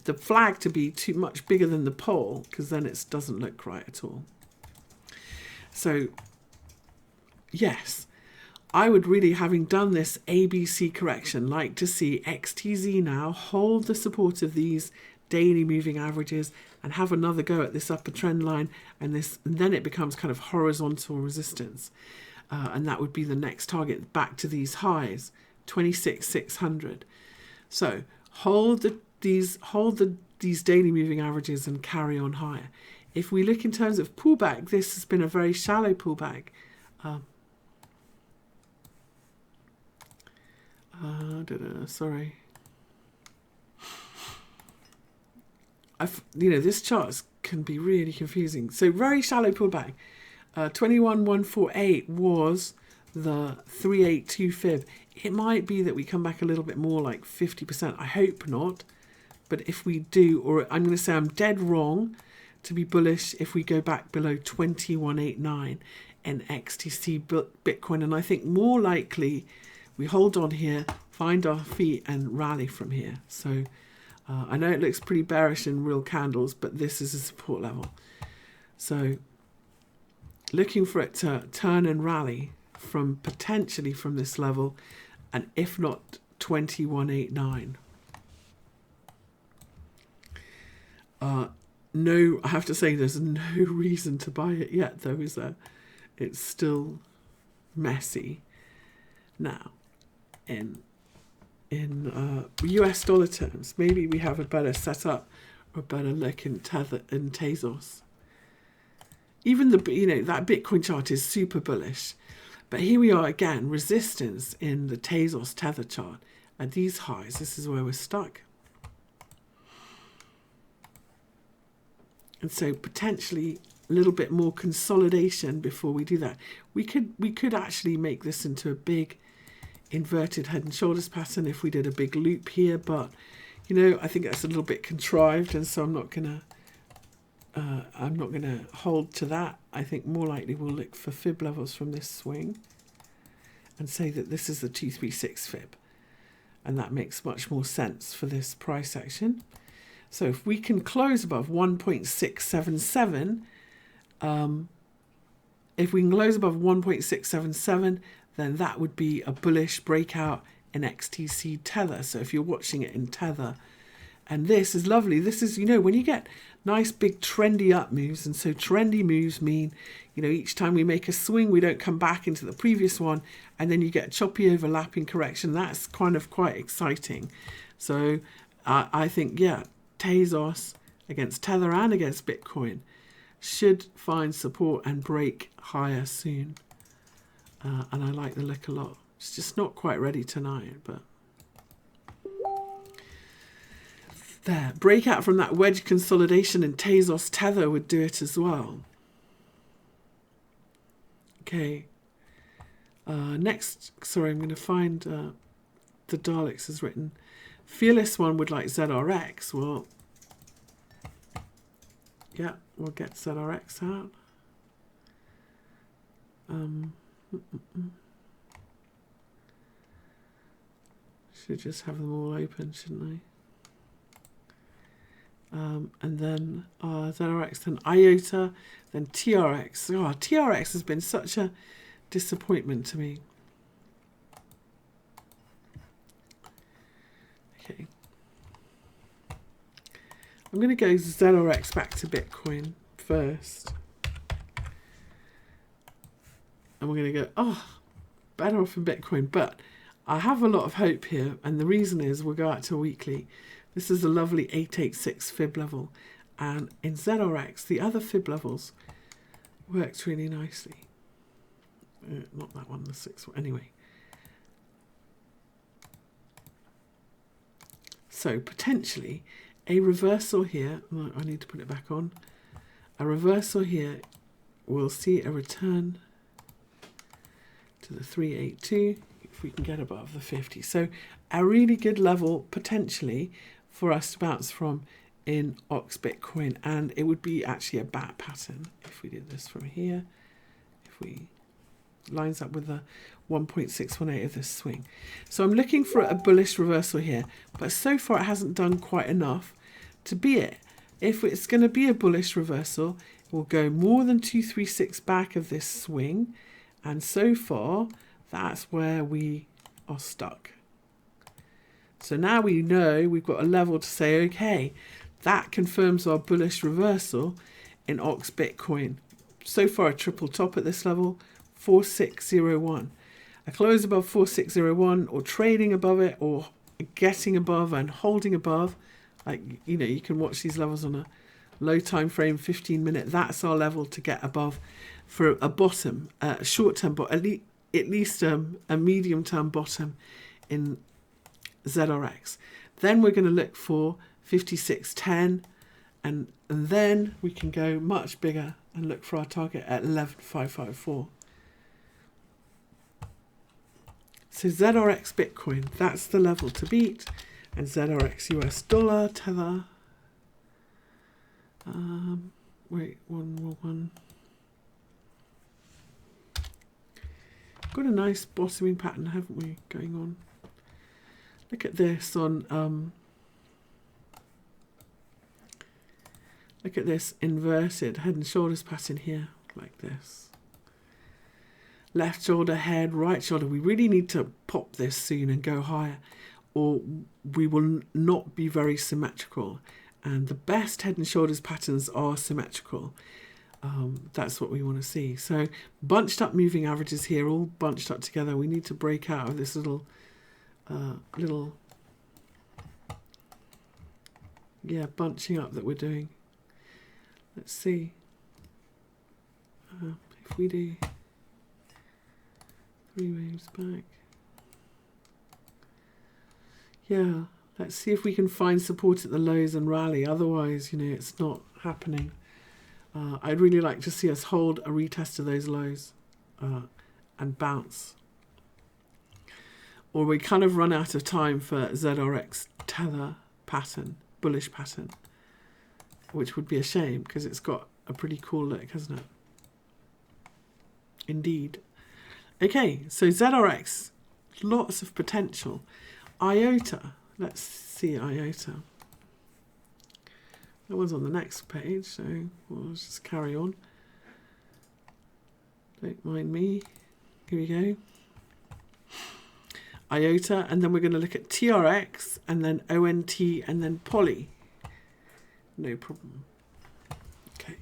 the flag to be too much bigger than the pole, because then it doesn't look right at all. So, yes, I would really, having done this ABC correction, like to see XTZ now hold the support of these daily moving averages and have another go at this upper trend line, and then it becomes kind of horizontal resistance, and that would be the next target back to these highs, 26,600. So hold these daily moving averages and carry on higher. If we look in terms of pullback, this has been a very shallow pullback. Sorry. This chart can be really confusing. So very shallow pullback. 21,148 was the 382 fib. It might be that we come back a little bit more, like 50%. I hope not. But if we do, or I'm going to say I'm dead wrong to be bullish if we go back below 2189 in XTC Bitcoin. And I think more likely we hold on here, find our feet and rally from here. So I know it looks pretty bearish in real candles, but this is a support level. So looking for it to turn and rally from potentially from this level, and if not 2189. No, I have to say there's no reason to buy it yet, though, is there? It's still messy. Now, in US dollar terms, maybe we have a better setup or a better look in Tezos. Even that Bitcoin chart is super bullish, but here we are again, resistance in the Tezos Tether chart at these highs. This is where we're stuck. And so potentially a little bit more consolidation before we do that. We could actually make this into a big inverted head and shoulders pattern if we did a big loop here, but I think that's a little bit contrived, and so I'm not gonna hold to that. I think more likely we'll look for fib levels from this swing and say that this is the 236 fib, and that makes much more sense for this price action. So if we can close above 1.677, if we can close above 1.677, then that would be a bullish breakout in XTC Tether. So if you're watching it in Tether, and this is lovely. This is, when you get nice big trendy up moves, and so trendy moves mean, each time we make a swing, we don't come back into the previous one, and then you get a choppy overlapping correction. That's kind of quite exciting. So I think, Tezos against Tether and against Bitcoin should find support and break higher soon. And I like the look a lot. It's just not quite ready tonight, but there. Breakout from that wedge consolidation in Tezos Tether would do it as well. Okay. Next, sorry, I'm going to find the Daleks has written. Fearless one would like ZRX. Well, yeah, we'll get ZRX out. Should just have them all open, shouldn't I? and then ZRX, then Iota, then TRX. Oh, TRX has been such a disappointment to me. Okay. I'm going to go ZRX back to Bitcoin first. And we're going to go, oh, better off in Bitcoin. But I have a lot of hope here. And the reason is we'll go out to a weekly. This is a lovely 886 fib level. And in ZRX, the other fib levels worked really nicely. Not that one, the 6th one. Anyway. So potentially a reversal here. I need to put it back on. A reversal here. We'll see a return to the 382 if we can get above the 50. So a really good level potentially for us to bounce from in Ox Bitcoin, and it would be actually a bat pattern if we did this from here. If we lines up with the 1.618 of this swing. So I'm looking for a bullish reversal here, but so far it hasn't done quite enough to be it. If it's going to be a bullish reversal, it will go more than 236 back of this swing, and so far that's where we are stuck. So now we know we've got a level to say, okay, that confirms our bullish reversal in Ox Bitcoin. So far a triple top at this level, 4601. A close above 4601 or trading above it or getting above and holding above. Like, you know, you can watch these levels on a low time frame, 15 minute. That's our level to get above for a bottom, a short term, but at least a medium term bottom in ZRX. Then we're going to look for 5610, and then we can go much bigger and look for our target at 11554. So ZRX Bitcoin, that's the level to beat, and ZRX US dollar, Tether. Wait, one more one. Got a nice bottoming pattern, haven't we, going on? Look at this on look at this inverted head and shoulders pattern here, like this. Left shoulder, head, right shoulder. We really need to pop this soon and go higher, or we will not be very symmetrical. And the best head and shoulders patterns are symmetrical. That's what we want to see. So bunched up moving averages here, all bunched up together. We need to break out of this little bunching up that we're doing. Let's see if we do 3 waves back. Yeah, let's see if we can find support at the lows and rally. Otherwise, you know, it's not happening. I'd really like to see us hold a retest of those lows and bounce. Or we kind of run out of time for ZRX Tether pattern, bullish pattern, which would be a shame because it's got a pretty cool look, hasn't it? Indeed. Okay, so ZRX, lots of potential. Iota, let's see Iota. That one's on the next page, so we'll just carry on. Don't mind me. Here we go. Iota, and then we're going to look at TRX, and then ONT, and then Poly. No problem. Okay.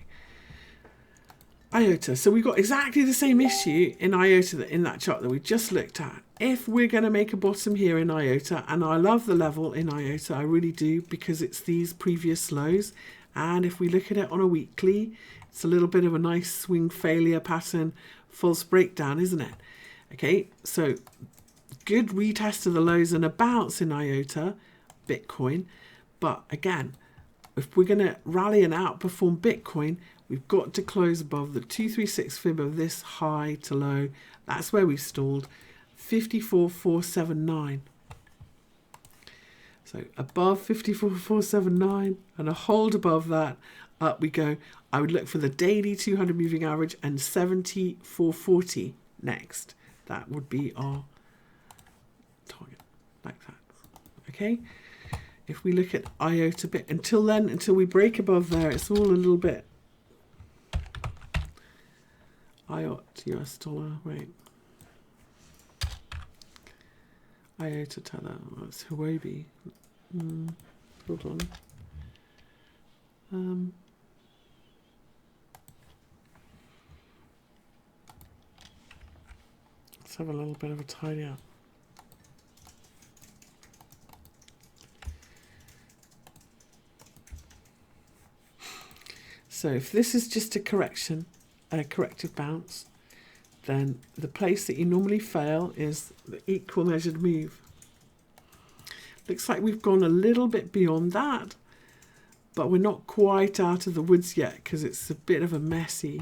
Iota. So we've got exactly the same issue in Iota in that chart that we just looked at. If we're going to make a bottom here in Iota, and I love the level in Iota, I really do, because it's these previous lows. And if we look at it on a weekly, it's a little bit of a nice swing failure pattern, false breakdown, isn't it? Okay, so good retest of the lows and a bounce in Iota, Bitcoin. But again, if we're going to rally and outperform Bitcoin, we've got to close above the 236 fib of this high to low. That's where we stalled. 54,479. So above 54,479 and a hold above that, up we go. I would look for the daily 200 moving average and 70,440 next. That would be our target, like that. Okay. if we look at Iota bit, until then, until we break above there, it's all a little bit. Iota, US dollar, wait. Iota Tether, oh, it's Huobi. Hold on. Let's have a little bit of a tidy up. So if this is just a correction, a corrective bounce, then the place that you normally fail is the equal measured move. Looks like we've gone a little bit beyond that, but we're not quite out of the woods yet because it's a bit of a messy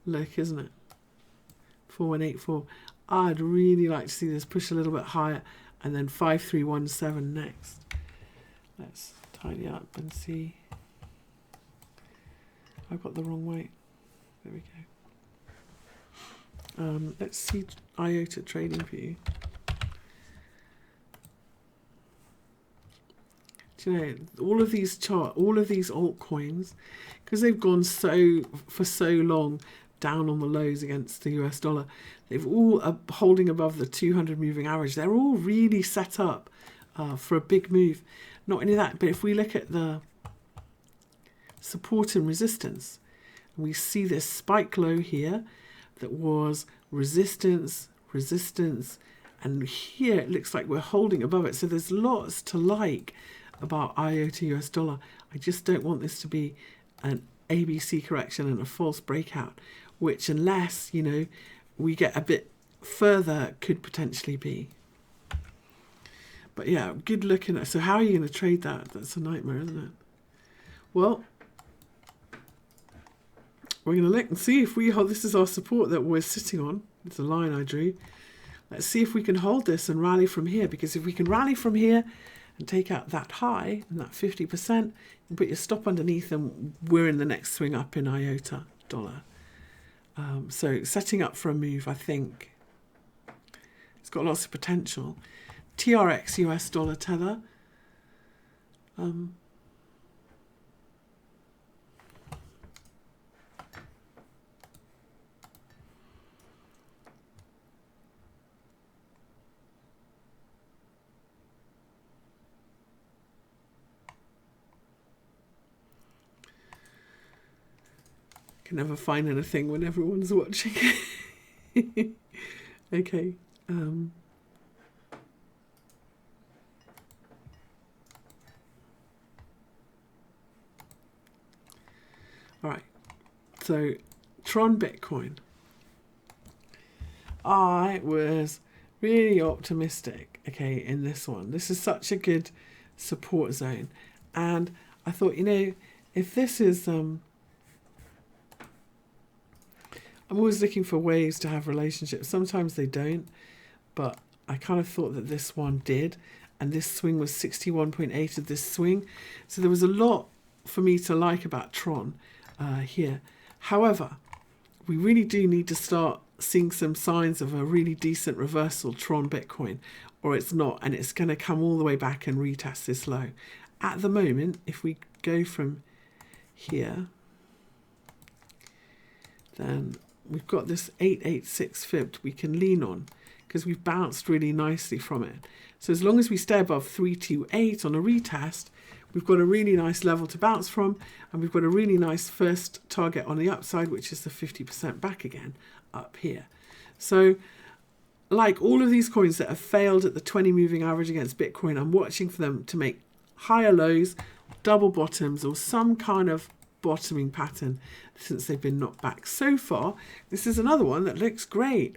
look, isn't it? 4184. I'd really like to see this push a little bit higher, and then 5317 next. Let's tidy up and see. I got the wrong way. There we go. Let's see Iota trading view. Do you know, all of these altcoins, because they've gone for so long down on the lows against the US dollar, they've all are holding above the 200 moving average. They're all really set up for a big move. Not only that, but if we look at the support and resistance, and we see this spike low here that was resistance, and here it looks like we're holding above it. So there's lots to like about Iota US dollar. I just don't want this to be an ABC correction and a false breakout, which, unless, you know, we get a bit further, could potentially be. But yeah, good looking at. So how are you going to trade that? That's a nightmare, isn't it? Well, we're going to look and see if we hold. This is our support that we're sitting on. It's a line I drew. Let's see if we can hold this and rally from here, because if we can rally from here and take out that high and that 50%, and put your stop underneath, and we're in the next swing up in Iota dollar. So setting up for a move, I think. It's got lots of potential. TRX US dollar tether. Can never find anything when everyone's watching. Okay. All right. So, TRON Bitcoin. I was really optimistic, okay, in this one. This is such a good support zone. And I thought, you know, if this is... I'm always looking for ways to have relationships. Sometimes they don't, but I kind of thought that this one did, and this swing was 61.8 of this swing. So there was a lot for me to like about Tron here. However, we really do need to start seeing some signs of a really decent reversal Tron Bitcoin, or it's not, and it's going to come all the way back and retest this low. At the moment, if we go from here, then we've got this 886 fibbed we can lean on, because we've bounced really nicely from it. So as long as we stay above 328 on a retest, we've got a really nice level to bounce from, and we've got a really nice first target on the upside, which is the 50% back again up here. So like all of these coins that have failed at the 20 moving average against Bitcoin, I'm watching for them to make higher lows, double bottoms, or some kind of bottoming pattern since they've been knocked back. So far, this is another one that looks great.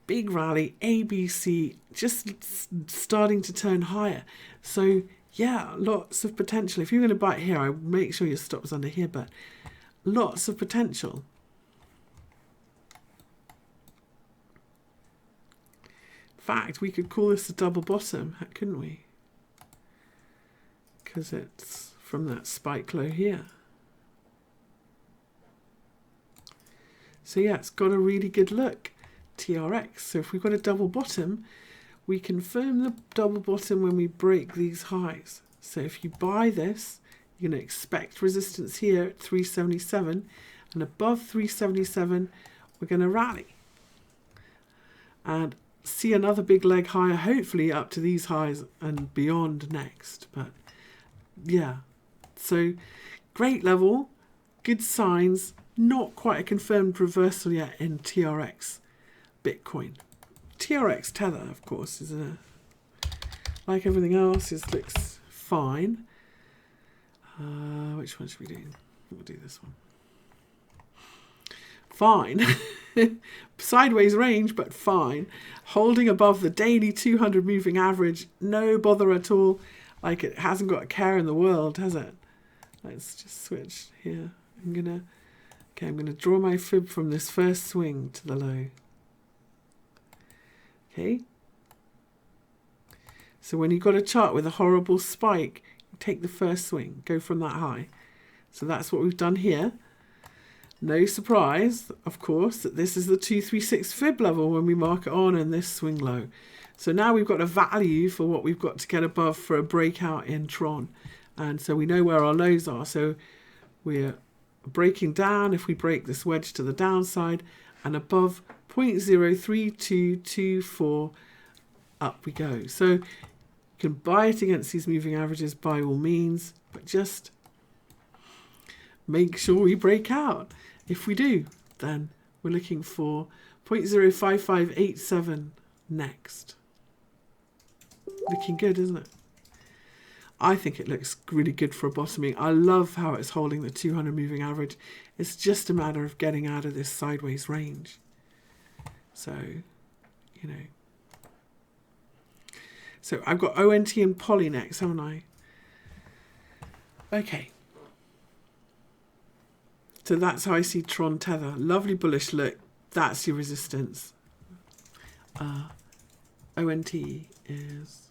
Big rally, ABC, just starting to turn higher. So yeah, lots of potential. If you're going to buy it here, I would make sure your stop's under here, but lots of potential. In fact, we could call this a double bottom, couldn't we? Because it's from that spike low here. So yeah, it's got a really good look, TRX. So if we've got a double bottom, we confirm the double bottom when we break these highs. So if you buy this, you're going to expect resistance here at 377, and above 377 we're going to rally and see another big leg higher, hopefully up to these highs and beyond next. But yeah, so great level, good signs, not quite a confirmed reversal yet in TRX Bitcoin. TRX Tether, of course, is like everything else, it looks fine. Which one should we do? We'll do this one. Fine. Sideways range, but fine. Holding above the daily 200 moving average. No bother at all. Like, it hasn't got a care in the world, has it? Let's just switch here. I'm gonna draw my fib from this first swing to the low. Okay. So when you've got a chart with a horrible spike, take the first swing, go from that high. So that's what we've done here. No surprise, of course, that this is the 236 fib level when we mark it on and this swing low. So now we've got a value for what we've got to get above for a breakout in TRON. And so we know where our lows are. So we're breaking down if we break this wedge to the downside, and above 0.03224 up we go. So you can buy it against these moving averages by all means, but just make sure we break out. If we do, then we're looking for 0.05587 next. Looking good, isn't it? I think it looks really good for a bottoming. I love how it's holding the 200 moving average. It's just a matter of getting out of this sideways range. So, you know. So I've got ONT and Poly next, haven't I? Okay. So that's how I see TRON Tether. Lovely bullish look. That's your resistance. ONT is...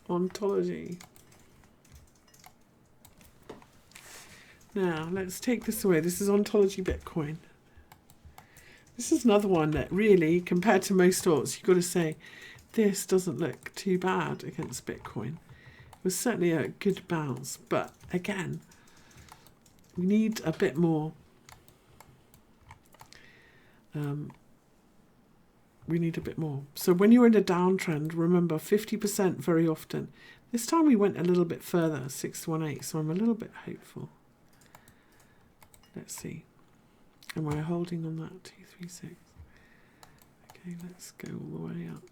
ontology. Now, let's take this away. This is ontology Bitcoin. This is another one that really, compared to most alts, you've got to say, this doesn't look too bad against Bitcoin. It was certainly a good bounce, but again, we need a bit more. We need a bit more. So when you're in a downtrend, remember 50% very often. This time we went a little bit further, 618, so I'm a little bit hopeful. Let's see. And we're holding on that 236. Okay, let's go all the way up.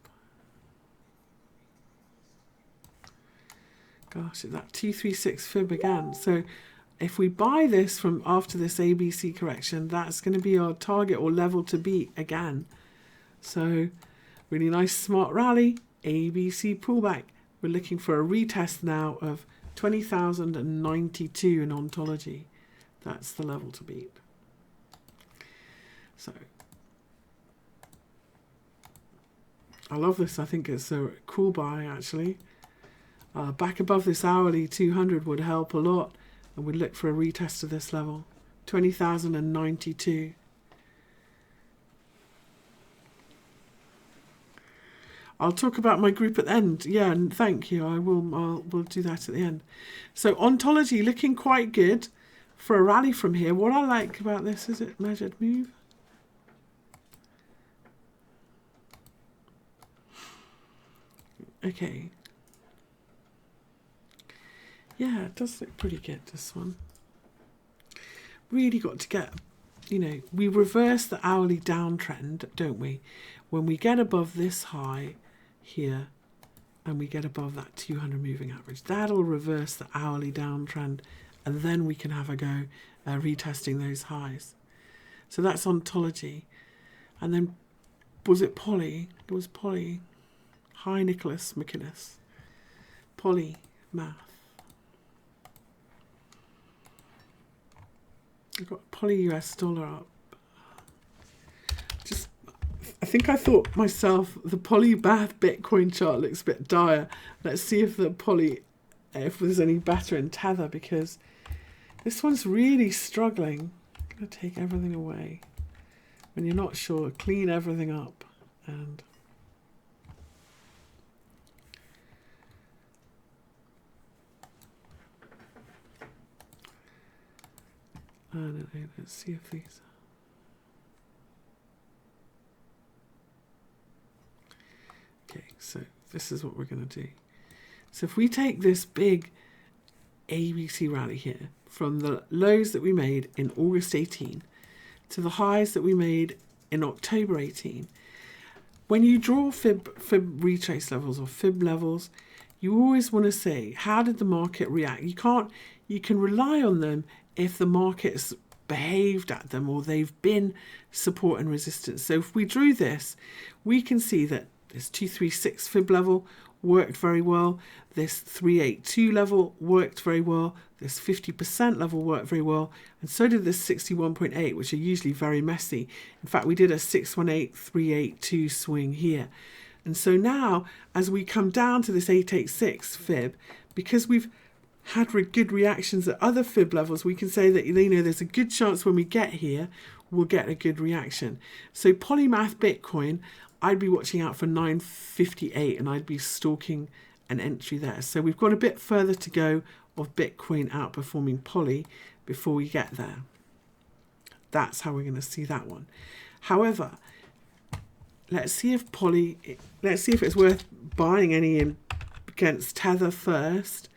Gosh, that 236 fib again. So if we buy this from after this ABC correction, that's going to be our target or level to beat again. So really nice smart rally, ABC pullback. We're looking for a retest now of 20,092 in ontology. That's the level to beat. So I love this. I think it's a cool buy actually. Back above this hourly 200 would help a lot, and we'd look for a retest of this level, 20,092. I'll talk about my group at the end. Yeah, and thank you. We'll do that at the end. So ontology looking quite good for a rally from here. What I like about this is it measured move. Okay. Yeah, it does look pretty good, this one. Really got to get, you know, we reverse the hourly downtrend, don't we? When we get above this high here and we get above that 200 moving average, that'll reverse the hourly downtrend, and then we can have a go retesting those highs. So that's ontology. And then, was it Poly? It was Poly. Hi, Nicholas McInnes. Polymath. I've got Poly US dollar up. Just think I thought myself, the Polymath Bitcoin chart looks a bit dire. Let's see if if there's any better in Tether, because this one's really struggling. I'm going to take everything away. When you're not sure, clean everything up. And I don't know, let's see if these... Okay, so this is what we're going to do. So if we take this big ABC rally here, from the lows that we made in August 18 to the highs that we made in October 18, when you draw fib retrace levels or fib levels, you always want to say, how did the market react? You can rely on them if the market's behaved at them or they've been support and resistance. So if we drew this, we can see that this 236 fib level worked very well. This 382 level worked very well. This 50% level worked very well. And so did this 61.8, which are usually very messy. In fact, we did a 618, 382 swing here. And so now, as we come down to this 886 fib, because we've had good reactions at other fib levels, we can say that, there's a good chance when we get here, we'll get a good reaction. So Polymath Bitcoin, I'd be watching out for 958 and I'd be stalking an entry there. So we've got a bit further to go of Bitcoin outperforming Poly before we get there. That's how we're going to see that one. However, let's see if it's worth buying any in against Tether first,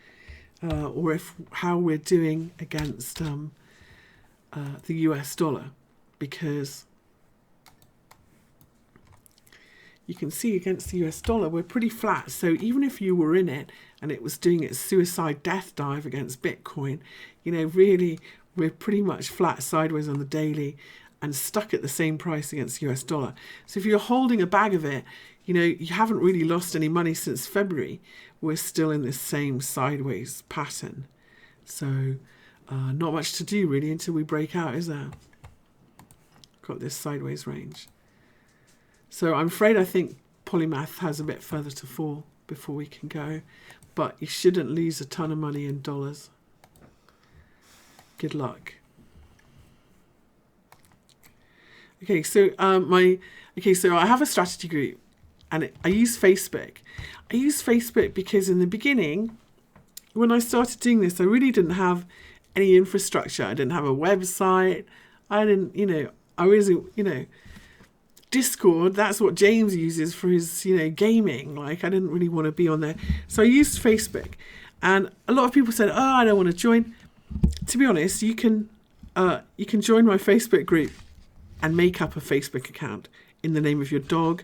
or how we're doing against the US dollar, because you can see against the US dollar, we're pretty flat. So even if you were in it and it was doing its suicide death dive against Bitcoin, really, we're pretty much flat sideways on the daily and stuck at the same price against the US dollar. So if you're holding a bag of it, you haven't really lost any money since February. We're still in this same sideways pattern. So not much to do really until we break out, is there? Got this sideways range. So I'm afraid I think Polymath has a bit further to fall before we can go. But you shouldn't lose a ton of money in dollars. Good luck. Okay, so so I have a strategy group, and I use Facebook. I use Facebook because in the beginning, when I started doing this, I really didn't have any infrastructure. I didn't have a website. I didn't, I wasn't, Discord, that's what James uses for his, gaming. Like, I didn't really want to be on there. So I used Facebook. And a lot of people said, oh, I don't want to join. To be honest, you can join my Facebook group and make up a Facebook account in the name of your dog.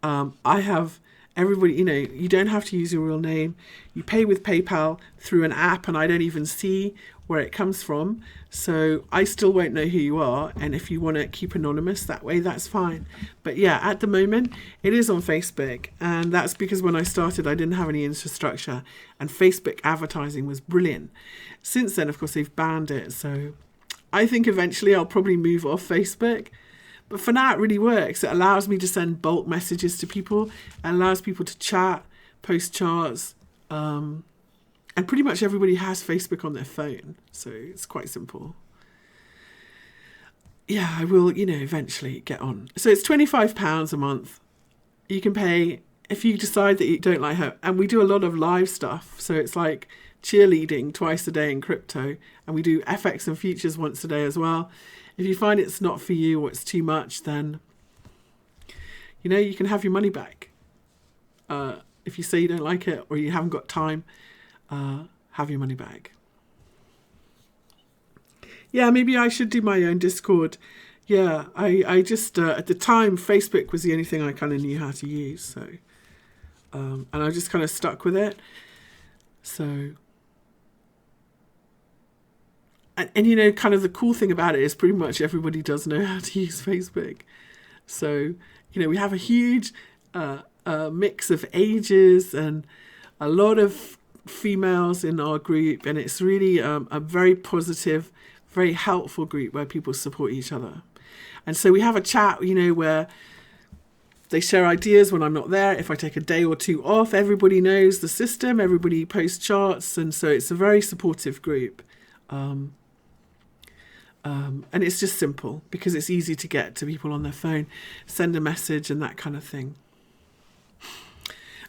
I have everybody, you don't have to use your real name. You pay with PayPal through an app, and I don't even see where it comes from. So I still won't know who you are. And if you want to keep anonymous that way, that's fine. But yeah, at the moment, it is on Facebook. And that's because when I started, I didn't have any infrastructure. And Facebook advertising was brilliant. Since then, of course, they've banned it. So I think eventually I'll probably move off Facebook. But for now, it really works. It allows me to send bulk messages to people. It allows people to chat, post charts. And pretty much everybody has Facebook on their phone. So it's quite simple. Yeah, I will, eventually get on. So it's £25 a month. You can pay if you decide that you don't like her. And we do a lot of live stuff. So it's like cheerleading twice a day in crypto. And we do FX and futures once a day as well. If you find it's not for you or it's too much, then, you can have your money back. If you say you don't like it or you haven't got time, have your money back. Yeah, maybe I should do my own Discord. Yeah, I just, at the time, Facebook was the only thing I kind of knew how to use. So, and I just kind of stuck with it. So, and kind of the cool thing about it is pretty much everybody does know how to use Facebook. So, we have a huge mix of ages and a lot of females in our group, and it's really a very positive, very helpful group where people support each other. And so we have a chat, where They share ideas when I'm not there. If I take a day or two off, everybody knows the system, everybody posts charts, and so it's a very supportive group. And it's just simple because it's easy to get to people on their phone, send a message and that kind of thing.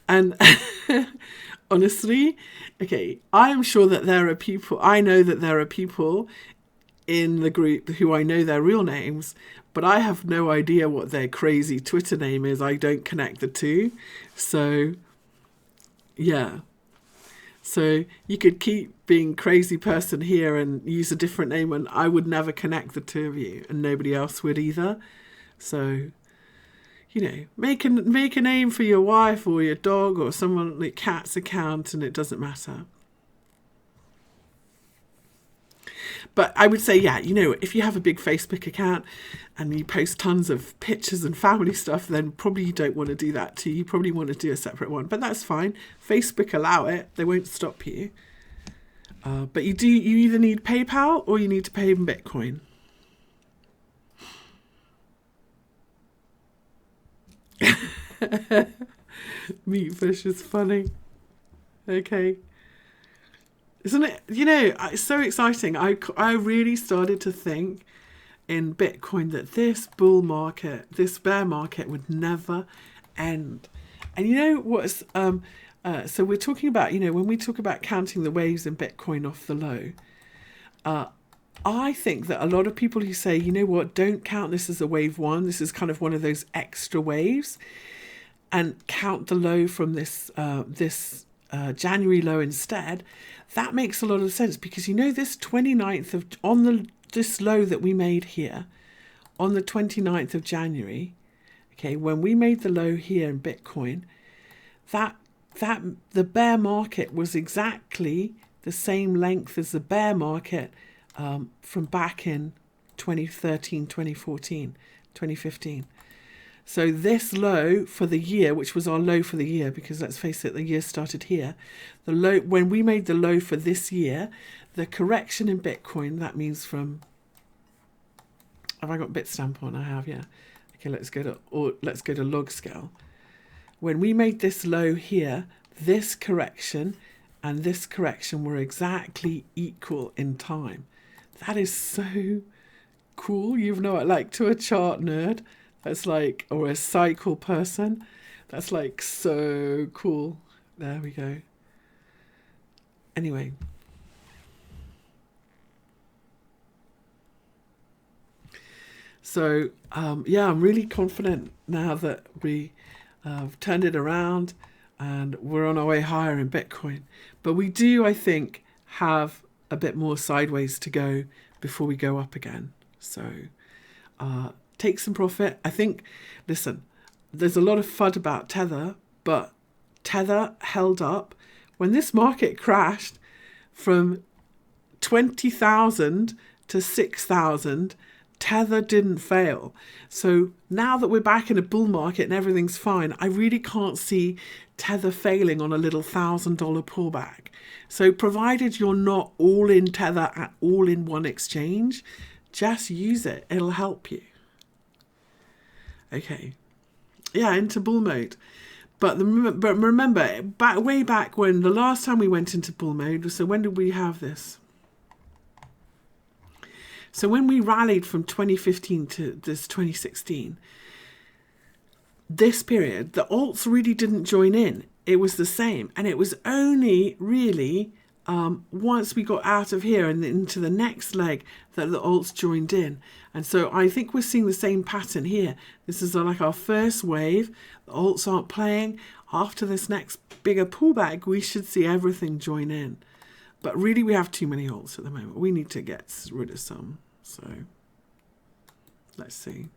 And honestly, okay, I'm sure that there are people, I know that there are people in the group who I know their real names, but I have no idea what their crazy Twitter name is. I don't connect the two. So, yeah. So you could keep being crazy person here and use a different name, and I would never connect the two of you, and nobody else would either. So, you know, make a name for your wife or your dog or someone like cat's account, and it doesn't matter. But I would say, yeah, you know, if you have a big Facebook account and you post tons of pictures and family stuff, then probably you don't want to do that too. You probably want to do a separate one, but that's fine. Facebook allow it. They won't stop you. But you either need PayPal or you need to pay in Bitcoin. Meatfish is funny. Okay. Isn't it, you know, it's so exciting. I really started to think in Bitcoin that this bull market, this bear market would never end. And you know what's, so we're talking about, you know, when we talk about counting the waves in Bitcoin off the low, I think that a lot of people who say, you know what, don't count this as a wave one, this is kind of one of those extra waves, and count the low from this January low instead, that makes a lot of sense because, you know, this 29th of, this low that we made here on the 29th of January, okay, when we made the low here in Bitcoin, that the bear market was exactly the same length as the bear market from back in 2013, 2014, 2015. So this low for the year, which was our low for the year, because let's face it, the year started here. The low, when we made the low for this year, the correction in Bitcoin, that means from, have I got Bitstamp on? I have, yeah. Okay, let's go to log scale. When we made this low here, this correction and this correction were exactly equal in time. That is so cool. You know, like to a chart nerd, that's like, or a cycle person, that's like so cool. There we go. Anyway. So, yeah, I'm really confident now that we have turned it around and we're on our way higher in Bitcoin. But we do, I think, have a bit more sideways to go before we go up again. So, take some profit. I think, listen, there's a lot of FUD about Tether, but Tether held up. When this market crashed from 20,000 to 6,000, Tether didn't fail. So now that we're back in a bull market and everything's fine, I really can't see Tether failing on a little $1,000 pullback. So provided you're not all in Tether at all in one exchange, just use it. It'll help you. Okay. Yeah, into bull mode. But remember, way back when, the last time we went into bull mode, so when did we have this? So when we rallied from 2015 to this 2016, this period, the alts really didn't join in. It was the same. And it was only really once we got out of here and into the next leg that the alts joined in. And so I think we're seeing the same pattern here. This is like our first wave. The alts aren't playing. After this next bigger pullback, we should see everything join in. But really, we have too many alts at the moment. We need to get rid of some. So, let's see.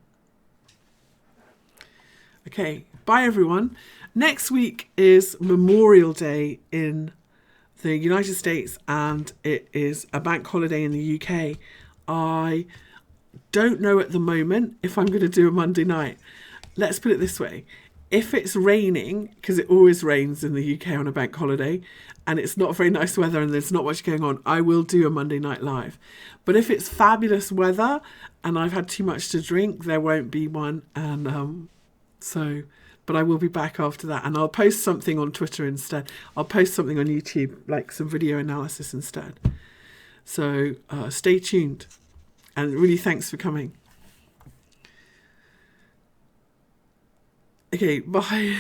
Okay, bye everyone. Next week is Memorial Day in the United States, and it is a bank holiday in the UK. I don't know at the moment if I'm going to do a Monday night. Let's put it this way. If it's raining, because it always rains in the UK on a bank holiday, and it's not very nice weather and there's not much going on, I will do a Monday night live. But if it's fabulous weather and I've had too much to drink, there won't be one. And So, but I will be back after that, and I'll post something on Twitter instead. I'll post something on YouTube, like some video analysis instead. So stay tuned, and really thanks for coming. Okay, bye.